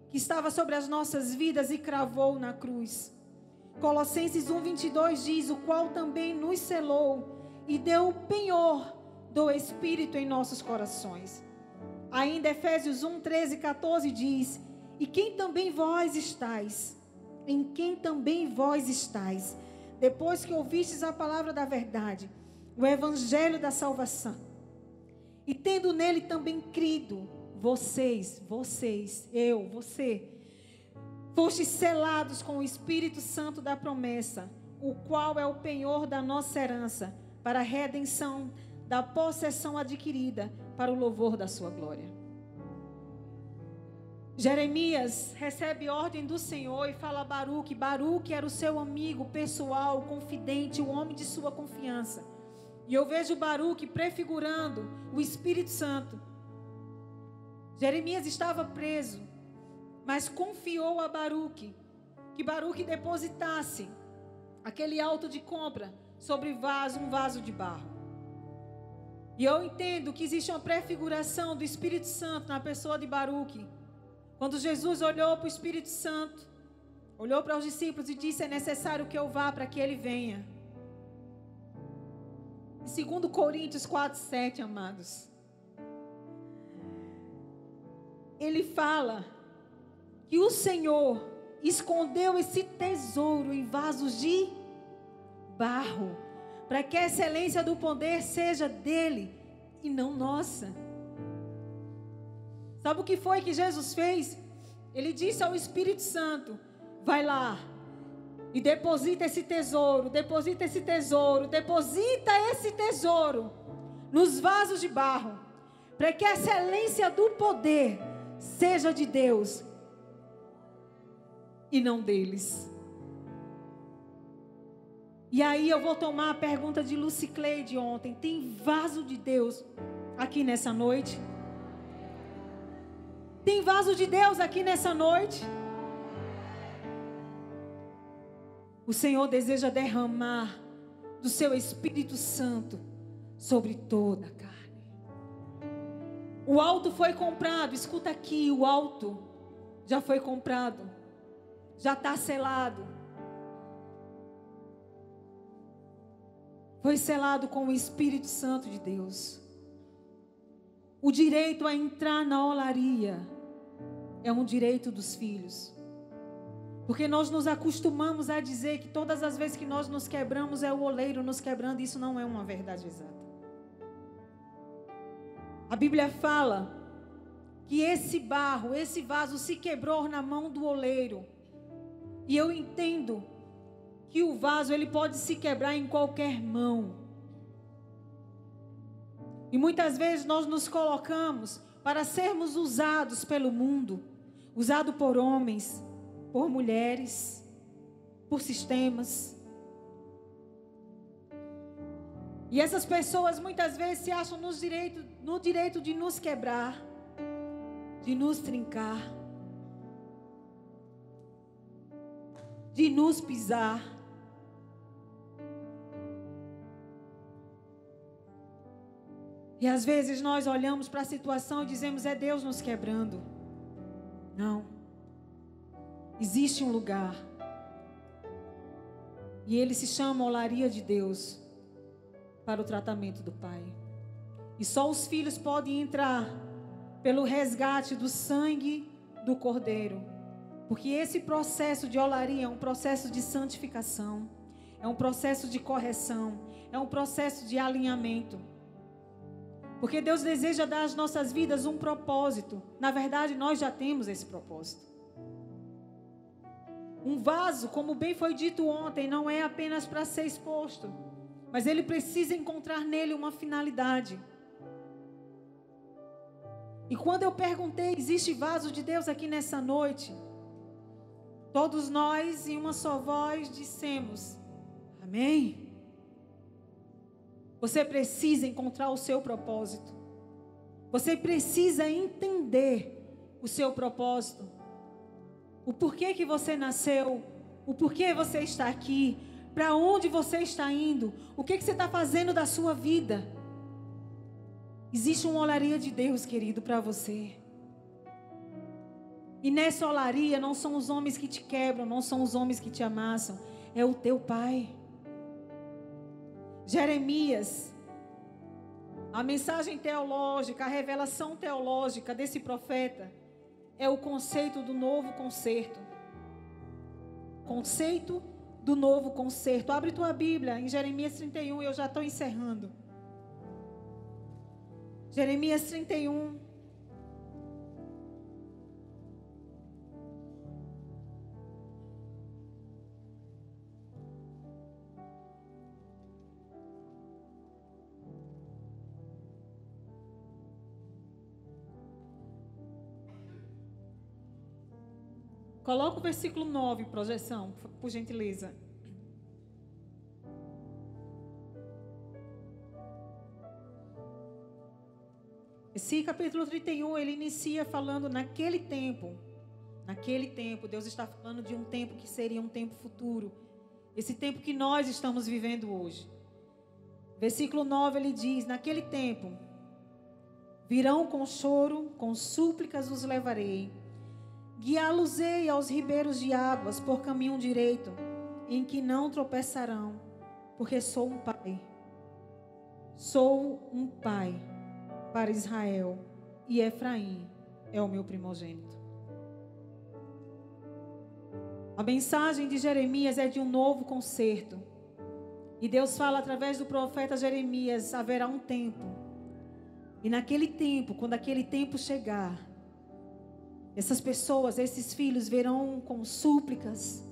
que estava sobre as nossas vidas e cravou na cruz. Colossenses 1:22 diz: o qual também nos selou e deu o penhor do Espírito em nossos corações. Ainda Efésios 1:13-14 diz: e quem também vós estáis, em quem também vós estáis, depois que ouvistes a palavra da verdade, o evangelho da salvação, e tendo nele também crido, você, fostes selados com o Espírito Santo da promessa, o qual é o penhor da nossa herança, para a redenção da possessão adquirida, para o louvor da sua glória. Jeremias recebe ordem do Senhor e fala a Baruque. Baruque era o seu amigo pessoal, confidente, o homem de sua confiança. E eu vejo Baruque prefigurando o Espírito Santo. Jeremias estava preso, mas confiou a Baruque, que Baruque depositasse aquele auto de compra sobre um vaso de barro. E eu entendo que existe uma prefiguração do Espírito Santo na pessoa de Baruque. Quando Jesus olhou para o Espírito Santo, olhou para os discípulos e disse: é necessário que eu vá para que ele venha. Em 2 Coríntios 4:7, amados, ele fala que o Senhor escondeu esse tesouro em vasos de barro, para que a excelência do poder seja dele e não nossa. Sabe o que foi que Jesus fez? Ele disse ao Espírito Santo: vai lá e deposita esse tesouro nos vasos de barro, para que a excelência do poder seja de Deus e não deles. E aí eu vou tomar a pergunta de Lucicleide ontem: tem vaso de Deus aqui nessa noite? Tem vaso de Deus aqui nessa noite? O Senhor deseja derramar do seu Espírito Santo sobre toda a carne. O alto foi comprado, escuta aqui, o alto já foi comprado, já está selado. Foi selado com o Espírito Santo de Deus. O direito a entrar na olaria é um direito dos filhos. Porque nós nos acostumamos a dizer que todas as vezes que nós nos quebramos é o oleiro nos quebrando. Isso não é uma verdade exata. A Bíblia fala que esse barro, esse vaso se quebrou na mão do oleiro. E eu entendo que o vaso ele pode se quebrar em qualquer mão. E muitas vezes nós nos colocamos para sermos usados pelo mundo, usado por homens, por mulheres, por sistemas. E essas pessoas muitas vezes se acham no direito de nos quebrar, de nos trincar, de nos pisar. E às vezes nós olhamos para a situação e dizemos, é Deus nos quebrando. Não. Existe um lugar. E ele se chama olaria de Deus para o tratamento do Pai. E só os filhos podem entrar pelo resgate do sangue do Cordeiro. Porque esse processo de olaria é um processo de santificação. É um processo de correção. É um processo de alinhamento. Porque Deus deseja dar às nossas vidas um propósito. Na verdade, nós já temos esse propósito. Um vaso, como bem foi dito ontem, não é apenas para ser exposto. Mas ele precisa encontrar nele uma finalidade. E quando eu perguntei, existe vaso de Deus aqui nessa noite? Todos nós, em uma só voz, dissemos, amém. Você precisa encontrar o seu propósito. Você precisa entender o seu propósito. O porquê que você nasceu. O porquê você está aqui. Para onde você está indo. O que você está fazendo da sua vida. Existe uma olaria de Deus, querido, para você. E nessa olaria não são os homens que te quebram. Não são os homens que te amassam. É o teu Pai. Jeremias, a mensagem teológica, a revelação teológica desse profeta é o conceito do novo concerto. Conceito do novo concerto. Abre tua Bíblia em Jeremias 31, eu já estou encerrando. Jeremias 31. Coloca o versículo 9, projeção, por gentileza. Esse capítulo 31, ele inicia falando naquele tempo. Naquele tempo, Deus está falando de um tempo que seria um tempo futuro. Esse tempo que nós estamos vivendo hoje. Versículo 9, ele diz, naquele tempo, virão com choro, com súplicas os levarei. Guiá-los-ei aos ribeiros de águas por caminho direito, em que não tropeçarão, porque sou um pai. Sou um pai para Israel, e Efraim é o meu primogênito. A mensagem de Jeremias é de um novo concerto. E Deus fala através do profeta Jeremias, haverá um tempo. E naquele tempo, quando aquele tempo chegar, essas pessoas, esses filhos verão com súplicas,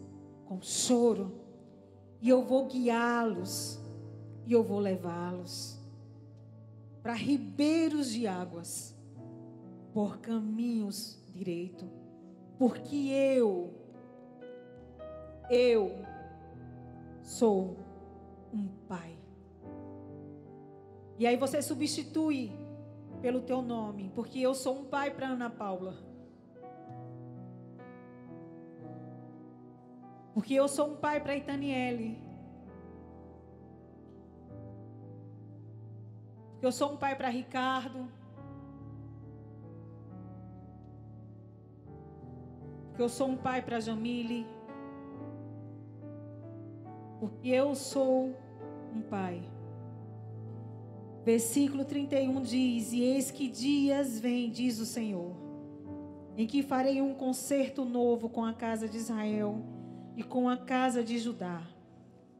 com choro, e eu vou guiá-los, e eu vou levá-los para ribeiros de águas, por caminhos direito, porque eu sou um pai. E aí você substitui pelo teu nome, porque eu sou um pai para Ana Paula. Porque eu sou um pai para Itaniele. Porque eu sou um pai para Ricardo. Porque eu sou um pai para Jamile. Porque eu sou um pai. Versículo 31 diz, e eis que dias vem, diz o Senhor, em que farei um concerto novo com a casa de Israel e com a casa de Judá,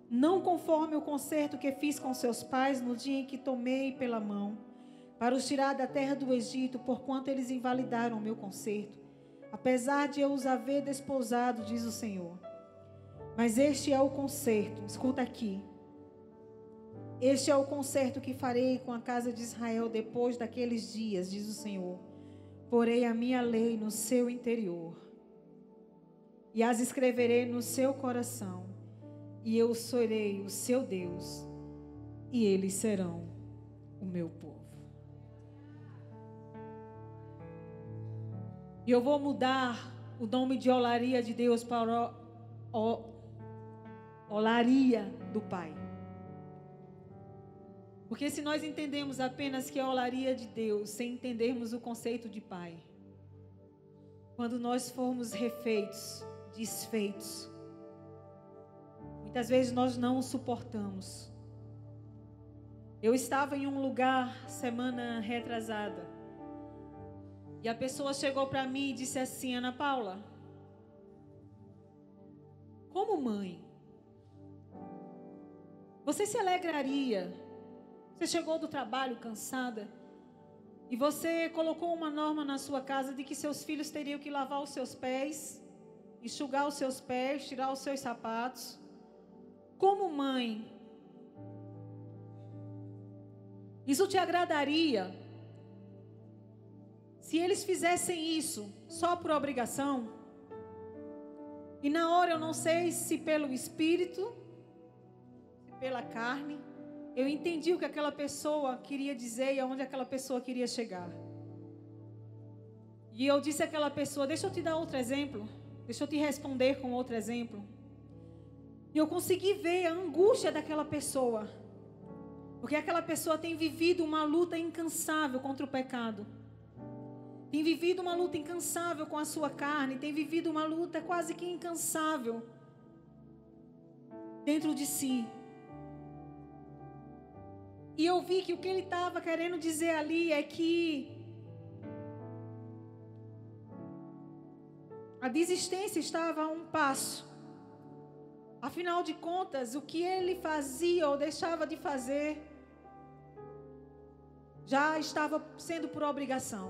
não conforme o concerto que fiz com seus pais no dia em que tomei pela mão, para os tirar da terra do Egito, porquanto eles invalidaram o meu concerto, apesar de eu os haver desposado, diz o Senhor. Mas este é o concerto, escuta aqui, este é o concerto que farei com a casa de Israel depois daqueles dias, diz o Senhor. Porei a minha lei no seu interior, e as escreverei no seu coração, e eu serei o seu Deus, e eles serão o meu povo. E eu vou mudar o nome de olaria de Deus para olaria do Pai. Porque se nós entendemos apenas que é a olaria de Deus, sem entendermos o conceito de pai, quando nós formos refeitos, desfeitos, muitas vezes nós não o suportamos. Eu estava em um lugar semana retrasada, e a pessoa chegou para mim e disse assim: Ana Paula, como mãe, você se alegraria? Você chegou do trabalho cansada e você colocou uma norma na sua casa de que seus filhos teriam que lavar os seus pés, enxugar os seus pés, tirar os seus sapatos. Como mãe, isso te agradaria se eles fizessem isso só por obrigação? E na hora eu não sei se pelo espírito, se pela carne, eu entendi o que aquela pessoa queria dizer e aonde aquela pessoa queria chegar. E eu disse àquela pessoa: deixa eu te dar outro exemplo, deixa eu te responder com outro exemplo. E eu consegui ver a angústia daquela pessoa, porque aquela pessoa tem vivido uma luta incansável contra o pecado, tem vivido uma luta incansável com a sua carne, tem vivido uma luta quase que incansável dentro de si. E eu vi que o que ele estava querendo dizer ali é que a desistência estava a um passo. Afinal de contas, o que ele fazia ou deixava de fazer já estava sendo por obrigação.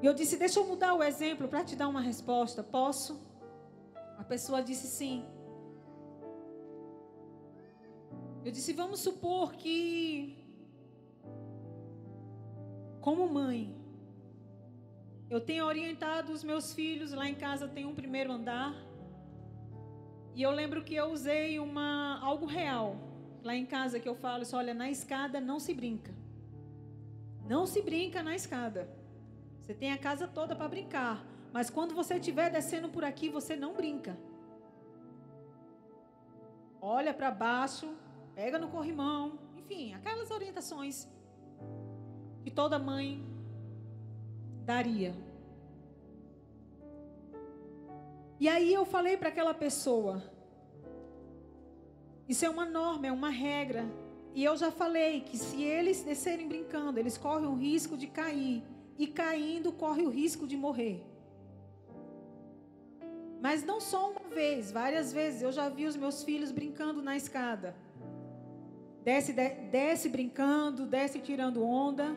E eu disse: deixa eu mudar o exemplo para te dar uma resposta. Posso? A pessoa disse sim. Eu disse: vamos supor que, como mãe, eu tenho orientado os meus filhos. Lá em casa tem um primeiro andar. E eu lembro que eu usei algo real. Lá em casa que eu falo isso: olha, na escada não se brinca. Não se brinca na escada. Você tem a casa toda para brincar. Mas quando você estiver descendo por aqui, você não brinca. Olha para baixo, pega no corrimão. Enfim, aquelas orientações que toda mãe daria. E aí eu falei para aquela pessoa: isso é uma norma, é uma regra. E eu já falei que se eles descerem brincando, eles correm o risco de cair. E caindo, corre o risco de morrer. Mas não só uma vez, várias vezes. Eu já vi os meus filhos brincando na escada. Desce brincando, desce tirando onda.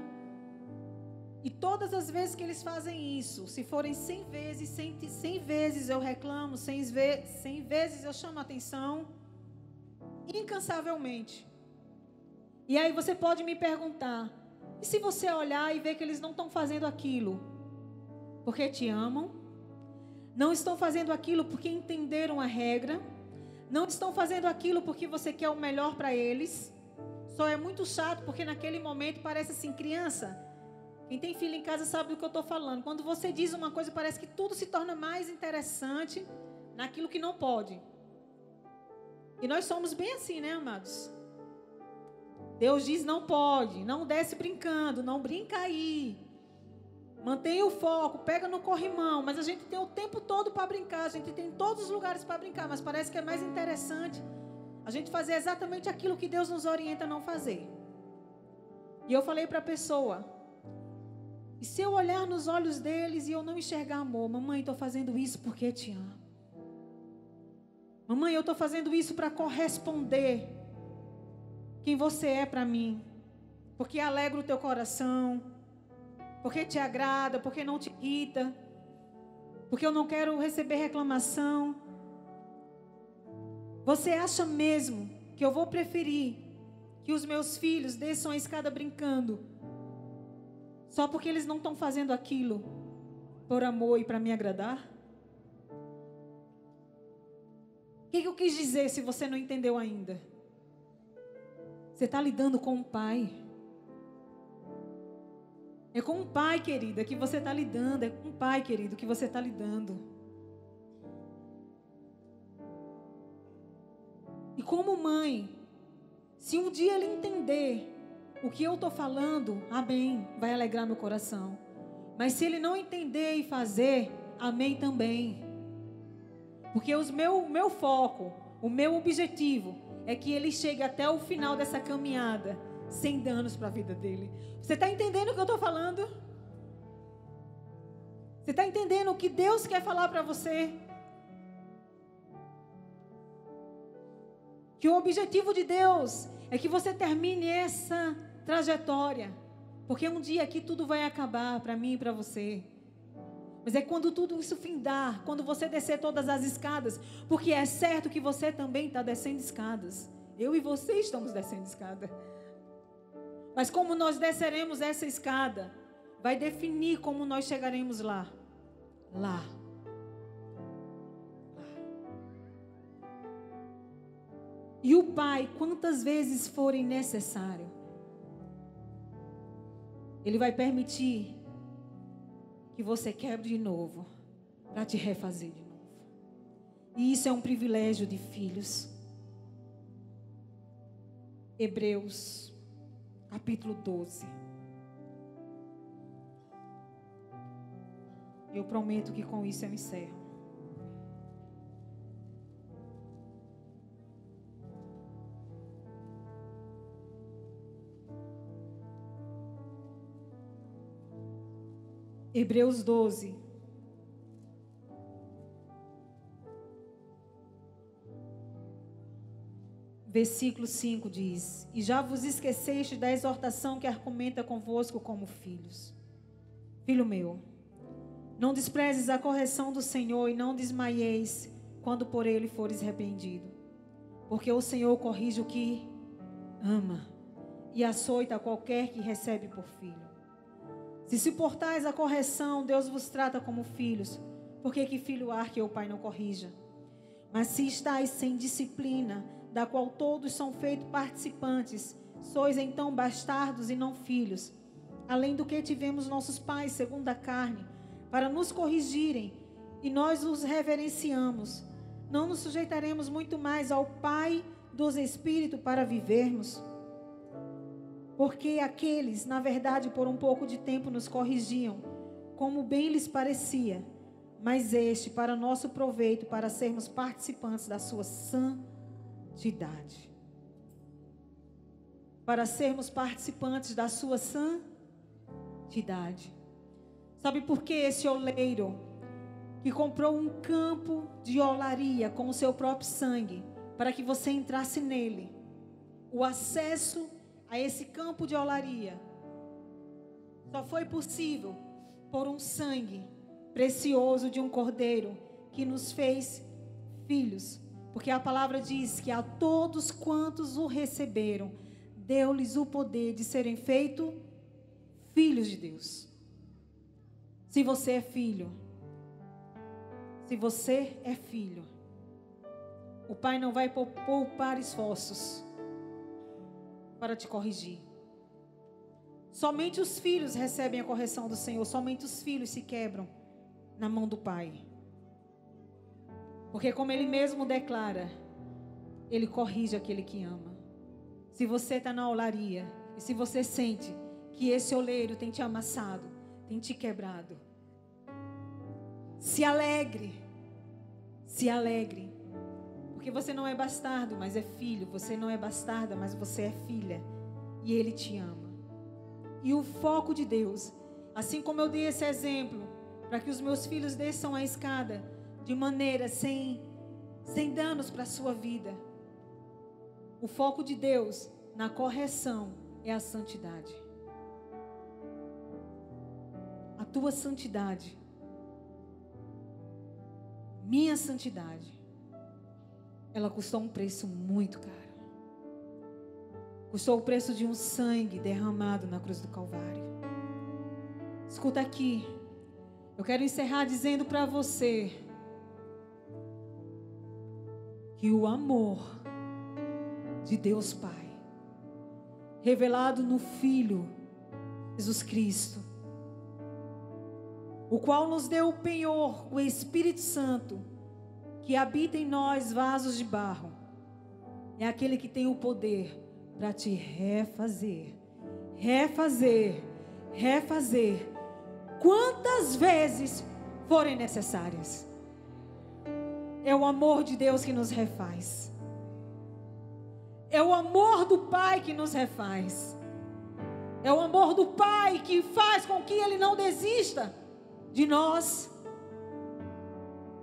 E todas as vezes que eles fazem isso, se forem 100 vezes, 100 vezes eu reclamo, 100 vezes eu chamo a atenção, incansavelmente. E aí você pode me perguntar: e se você olhar e ver que eles não estão fazendo aquilo porque te amam, não estão fazendo aquilo porque entenderam a regra, não estão fazendo aquilo porque você quer o melhor para eles, só é muito chato porque naquele momento parece assim, criança, quem tem filho em casa sabe do que eu estou falando. Quando você diz uma coisa, parece que tudo se torna mais interessante naquilo que não pode. E nós somos bem assim, né, amados? Deus diz: não pode, não desce brincando, não brinca aí. Mantenha o foco, pega no corrimão. Mas a gente tem o tempo todo para brincar, a gente tem todos os lugares para brincar, mas parece que é mais interessante a gente fazer exatamente aquilo que Deus nos orienta a não fazer. E eu falei para a pessoa: e se eu olhar nos olhos deles e eu não enxergar amor? Mamãe, estou fazendo isso porque te amo. Mamãe, eu estou fazendo isso para corresponder quem você é para mim, porque alegra o teu coração, porque te agrada, porque não te irrita, porque eu não quero receber reclamação. Você acha mesmo que eu vou preferir que os meus filhos desçam a escada brincando, só porque eles não estão fazendo aquilo por amor e para me agradar? O que eu quis dizer se você não entendeu ainda? Você está lidando com um pai. É com um pai, querida, que você está lidando. É com um pai, querido, que você está lidando. E como mãe, Se um dia ele entender o que eu estou falando, amém, vai alegrar meu coração. Mas se ele não entender e fazer, amém também. Porque o meu foco, o meu objetivo é que ele chegue até o final dessa caminhada sem danos para a vida dele. Você está entendendo o que eu estou falando? Você está entendendo o que Deus quer falar para você? Que o objetivo de Deus é que você termine essa trajetória. Porque um dia aqui tudo vai acabar para mim e para você. Mas é quando tudo isso findar, quando você descer todas as escadas, porque é certo que você também está descendo escadas. Eu e você estamos descendo escada. Mas como nós desceremos essa escada, vai definir como nós chegaremos lá. Lá. E o Pai, quantas vezes forem necessário, Ele vai permitir que você quebre de novo, para te refazer de novo. E isso é um privilégio de filhos. Hebreus, capítulo 12. Eu prometo que com isso eu encerro. Hebreus 12. Versículo 5 diz: E já vos esqueceste da exortação que argumenta convosco como filhos. Filho meu, não desprezes a correção do Senhor e não desmaieis quando por ele fores repreendido. Porque o Senhor corrige o que ama e açoita qualquer que recebe por filho. Se suportais a correção, Deus vos trata como filhos. Porque que filho há que o pai não corrija? Mas se estáis sem disciplina, da qual todos são feitos participantes, sois então bastardos e não filhos. Além do que tivemos nossos pais, segundo a carne, para nos corrigirem, e nós os reverenciamos. Não nos sujeitaremos muito mais ao Pai dos Espíritos para vivermos? Porque aqueles, na verdade, por um pouco de tempo nos corrigiam, como bem lhes parecia, mas este para nosso proveito, para sermos participantes da sua santidade. Para sermos participantes da sua santidade. Sabe por que esse oleiro que comprou um campo de olaria com o seu próprio sangue, para que você entrasse nele, o acesso a esse campo de olaria só foi possível por um sangue precioso de um cordeiro que nos fez filhos, porque a palavra diz que a todos quantos o receberam, deu-lhes o poder de serem feitos filhos de Deus. Se você é filho, o Pai não vai poupar esforços para te corrigir. Somente os filhos recebem a correção do Senhor. Somente os filhos se quebram na mão do Pai. Porque como Ele mesmo declara, Ele corrige aquele que ama. Se você está na olaria e se você sente que esse oleiro tem te amassado, tem te quebrado, se alegre. Se alegre. Porque você não é bastardo, mas é filho. Você não é bastarda, mas você é filha. E Ele te ama. E o foco de Deus, assim como eu dei esse exemplo, para que os meus filhos desçam a escada de maneira sem danos para a sua vida. O foco de Deus na correção é a santidade. A tua santidade. Minha santidade. Ela custou um preço muito caro. Custou o preço de um sangue derramado na cruz do Calvário. Escuta aqui. Eu quero encerrar dizendo para você que o amor de Deus Pai, revelado no Filho Jesus Cristo, o qual nos deu o penhor, o Espírito Santo, que habita em nós, vasos de barro, é aquele que tem o poder para te refazer, refazer, refazer, quantas vezes forem necessárias. É o amor de Deus que nos refaz. É o amor do Pai que nos refaz. É o amor do Pai que faz com que Ele não desista de nós.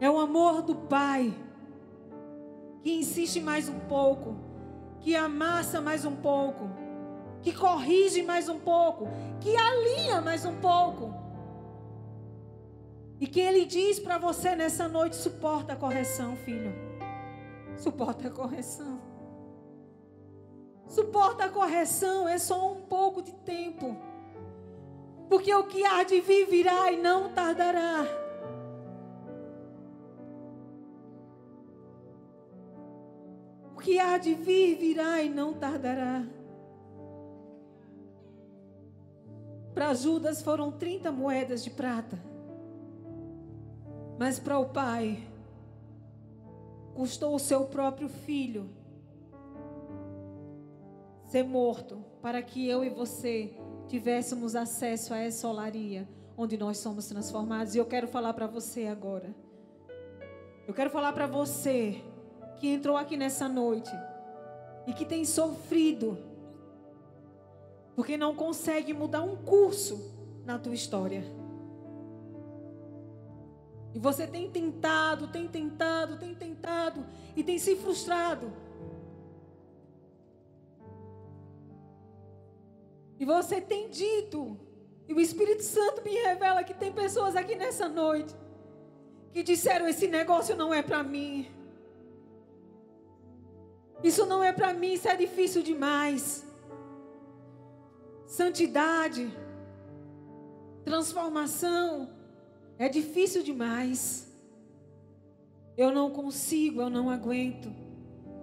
É o amor do Pai que insiste mais um pouco, que amassa mais um pouco, que corrige mais um pouco, que alinha mais um pouco. E que Ele diz para você nessa noite: suporta a correção, filho. Suporta a correção. Suporta a correção, é só um pouco de tempo. Porque o que há de vir virá e não tardará. O que há de vir virá e não tardará. Para Judas foram 30 moedas de prata. Mas para o Pai, custou o seu próprio filho ser morto, para que eu e você tivéssemos acesso a essa olaria, onde nós somos transformados. E eu quero falar para você agora. Eu quero falar para você que entrou aqui nessa noite e que tem sofrido, porque não consegue mudar um curso na tua história. E você tem tentado e tem se frustrado. E você tem dito, e o Espírito Santo me revela que tem pessoas aqui nessa noite que disseram: esse negócio não é para mim. Isso não é para mim, isso é difícil demais. Santidade, transformação, é difícil demais. Eu não consigo, eu não aguento.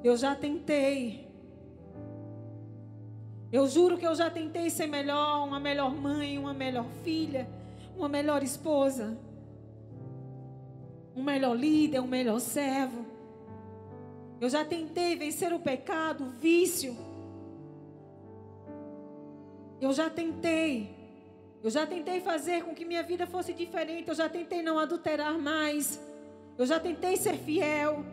Eu já tentei. Eu juro que eu já tentei ser melhor, uma melhor mãe, uma melhor filha, uma melhor esposa, um melhor líder, um melhor servo. Eu já tentei vencer o pecado, o vício. Eu já tentei fazer com que minha vida fosse diferente. Eu já tentei não adulterar mais. Eu já tentei ser fiel.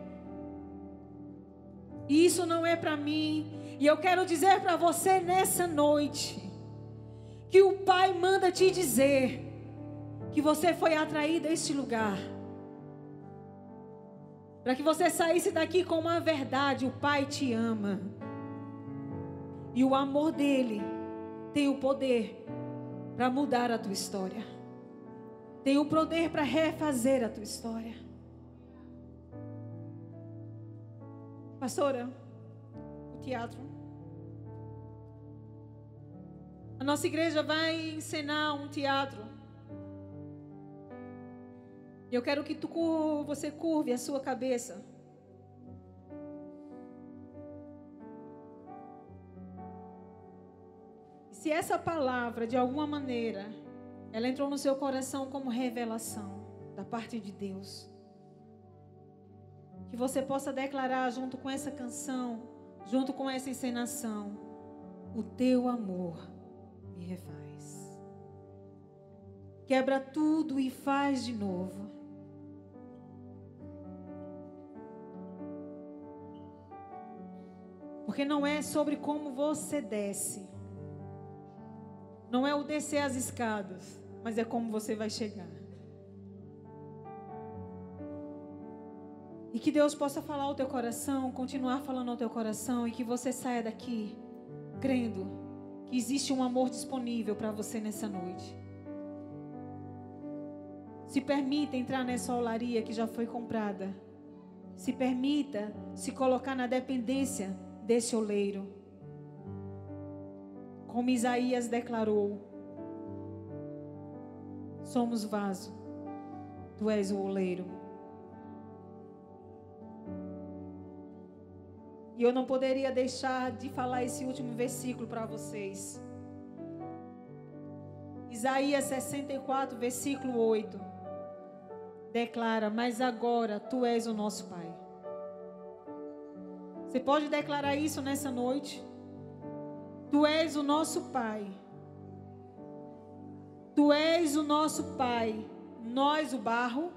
E isso não é para mim. E eu quero dizer para você nessa noite, que o Pai manda te dizer que você foi atraído a este lugar, para que você saísse daqui com uma verdade: o Pai te ama. E o amor dele tem o poder para mudar a tua história. Tem o poder para refazer a tua história. Pastora, o teatro. A nossa igreja vai encenar um teatro. E eu quero que você curve a sua cabeça. Se essa palavra, de alguma maneira, ela entrou no seu coração como revelação da parte de Deus, que você possa declarar junto com essa canção, junto com essa encenação: o teu amor me refaz. Quebra tudo e faz de novo. Porque não é sobre como você desce. Não é o descer as escadas, mas é como você vai chegar. E que Deus possa falar ao teu coração, continuar falando ao teu coração, e que você saia daqui crendo que existe um amor disponível para você nessa noite. Se permita entrar nessa olaria que já foi comprada. Se permita se colocar na dependência desse oleiro. Como Isaías declarou: somos vaso, tu és o oleiro. E eu não poderia deixar de falar esse último versículo para vocês. Isaías 64, versículo 8. Declara: mas agora tu és o nosso Pai. Você pode declarar isso nessa noite? Tu és o nosso Pai. Tu és o nosso Pai, nós o barro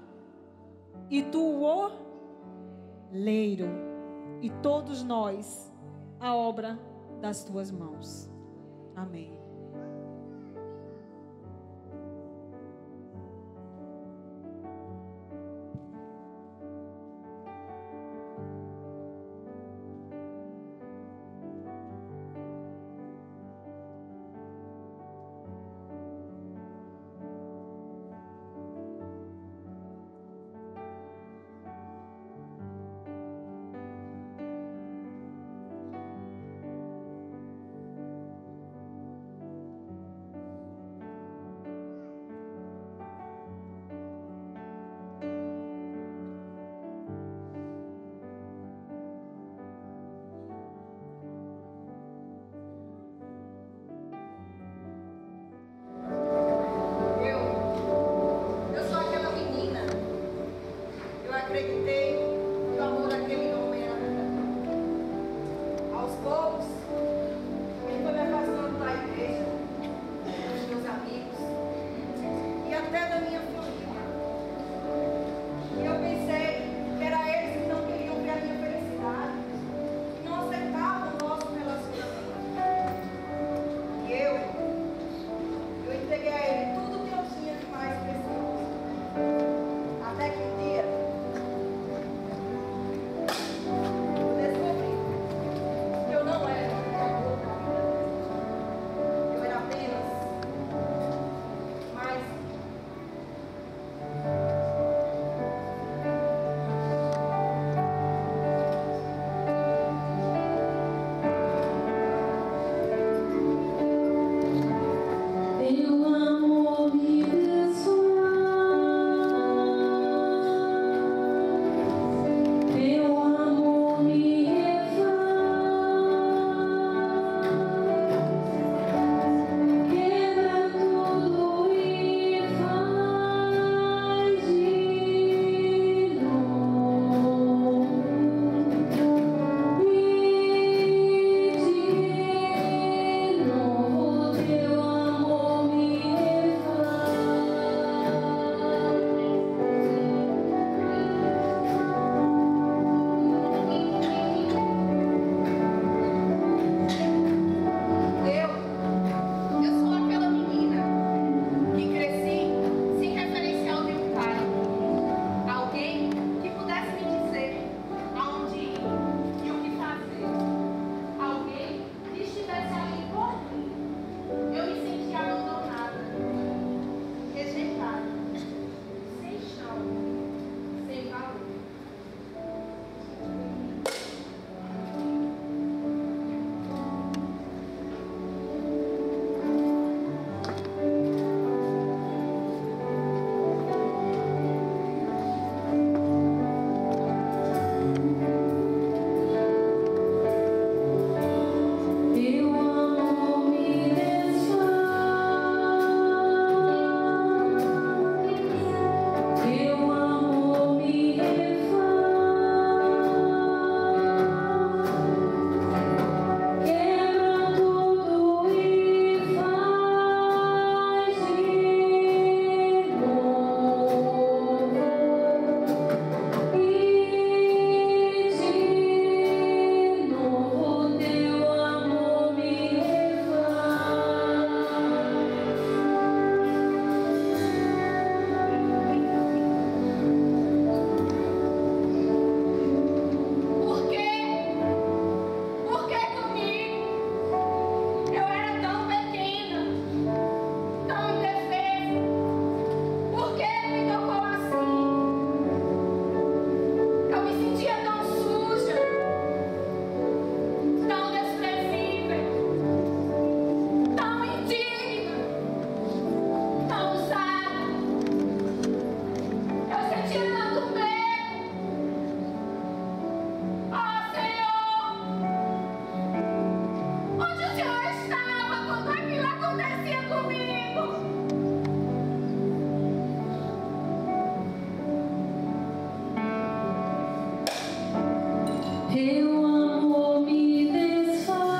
e tu o oleiro, e todos nós a obra das tuas mãos. Amém. Teu amor me desfaz.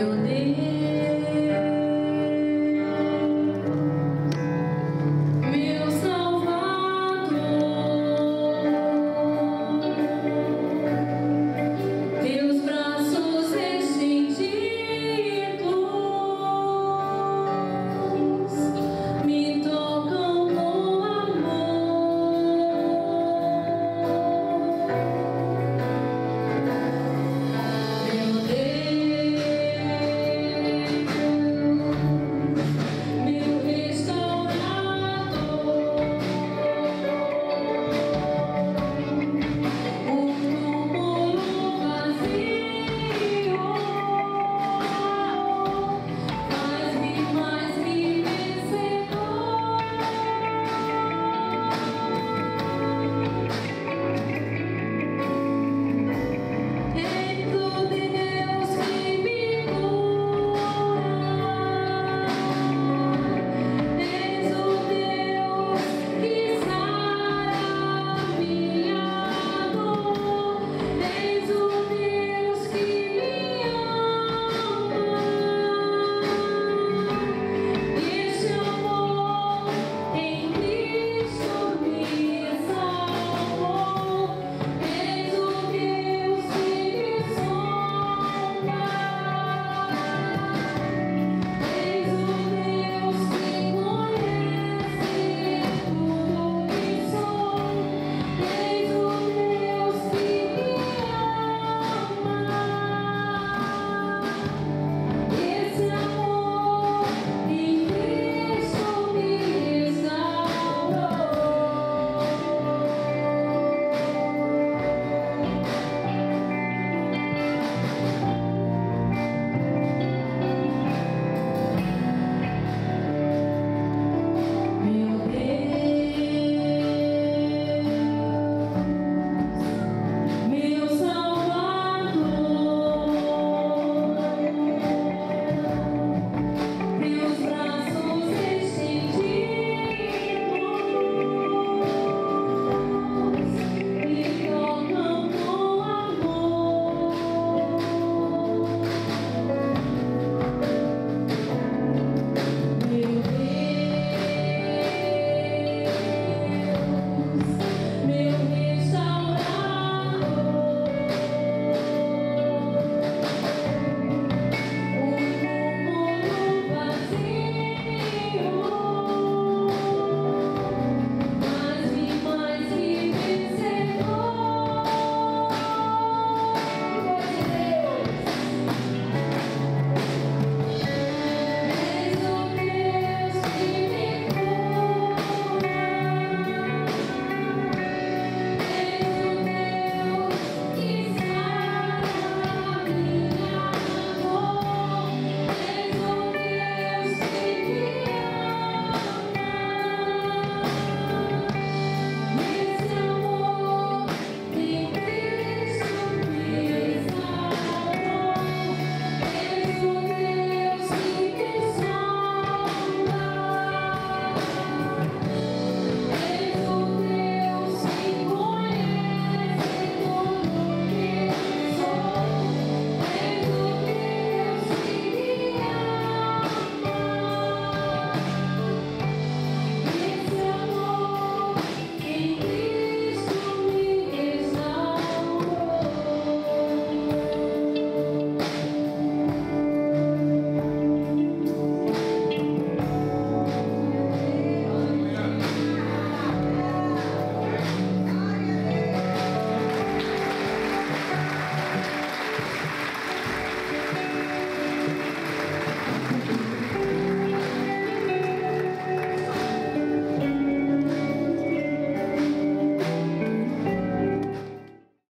Meu Deus.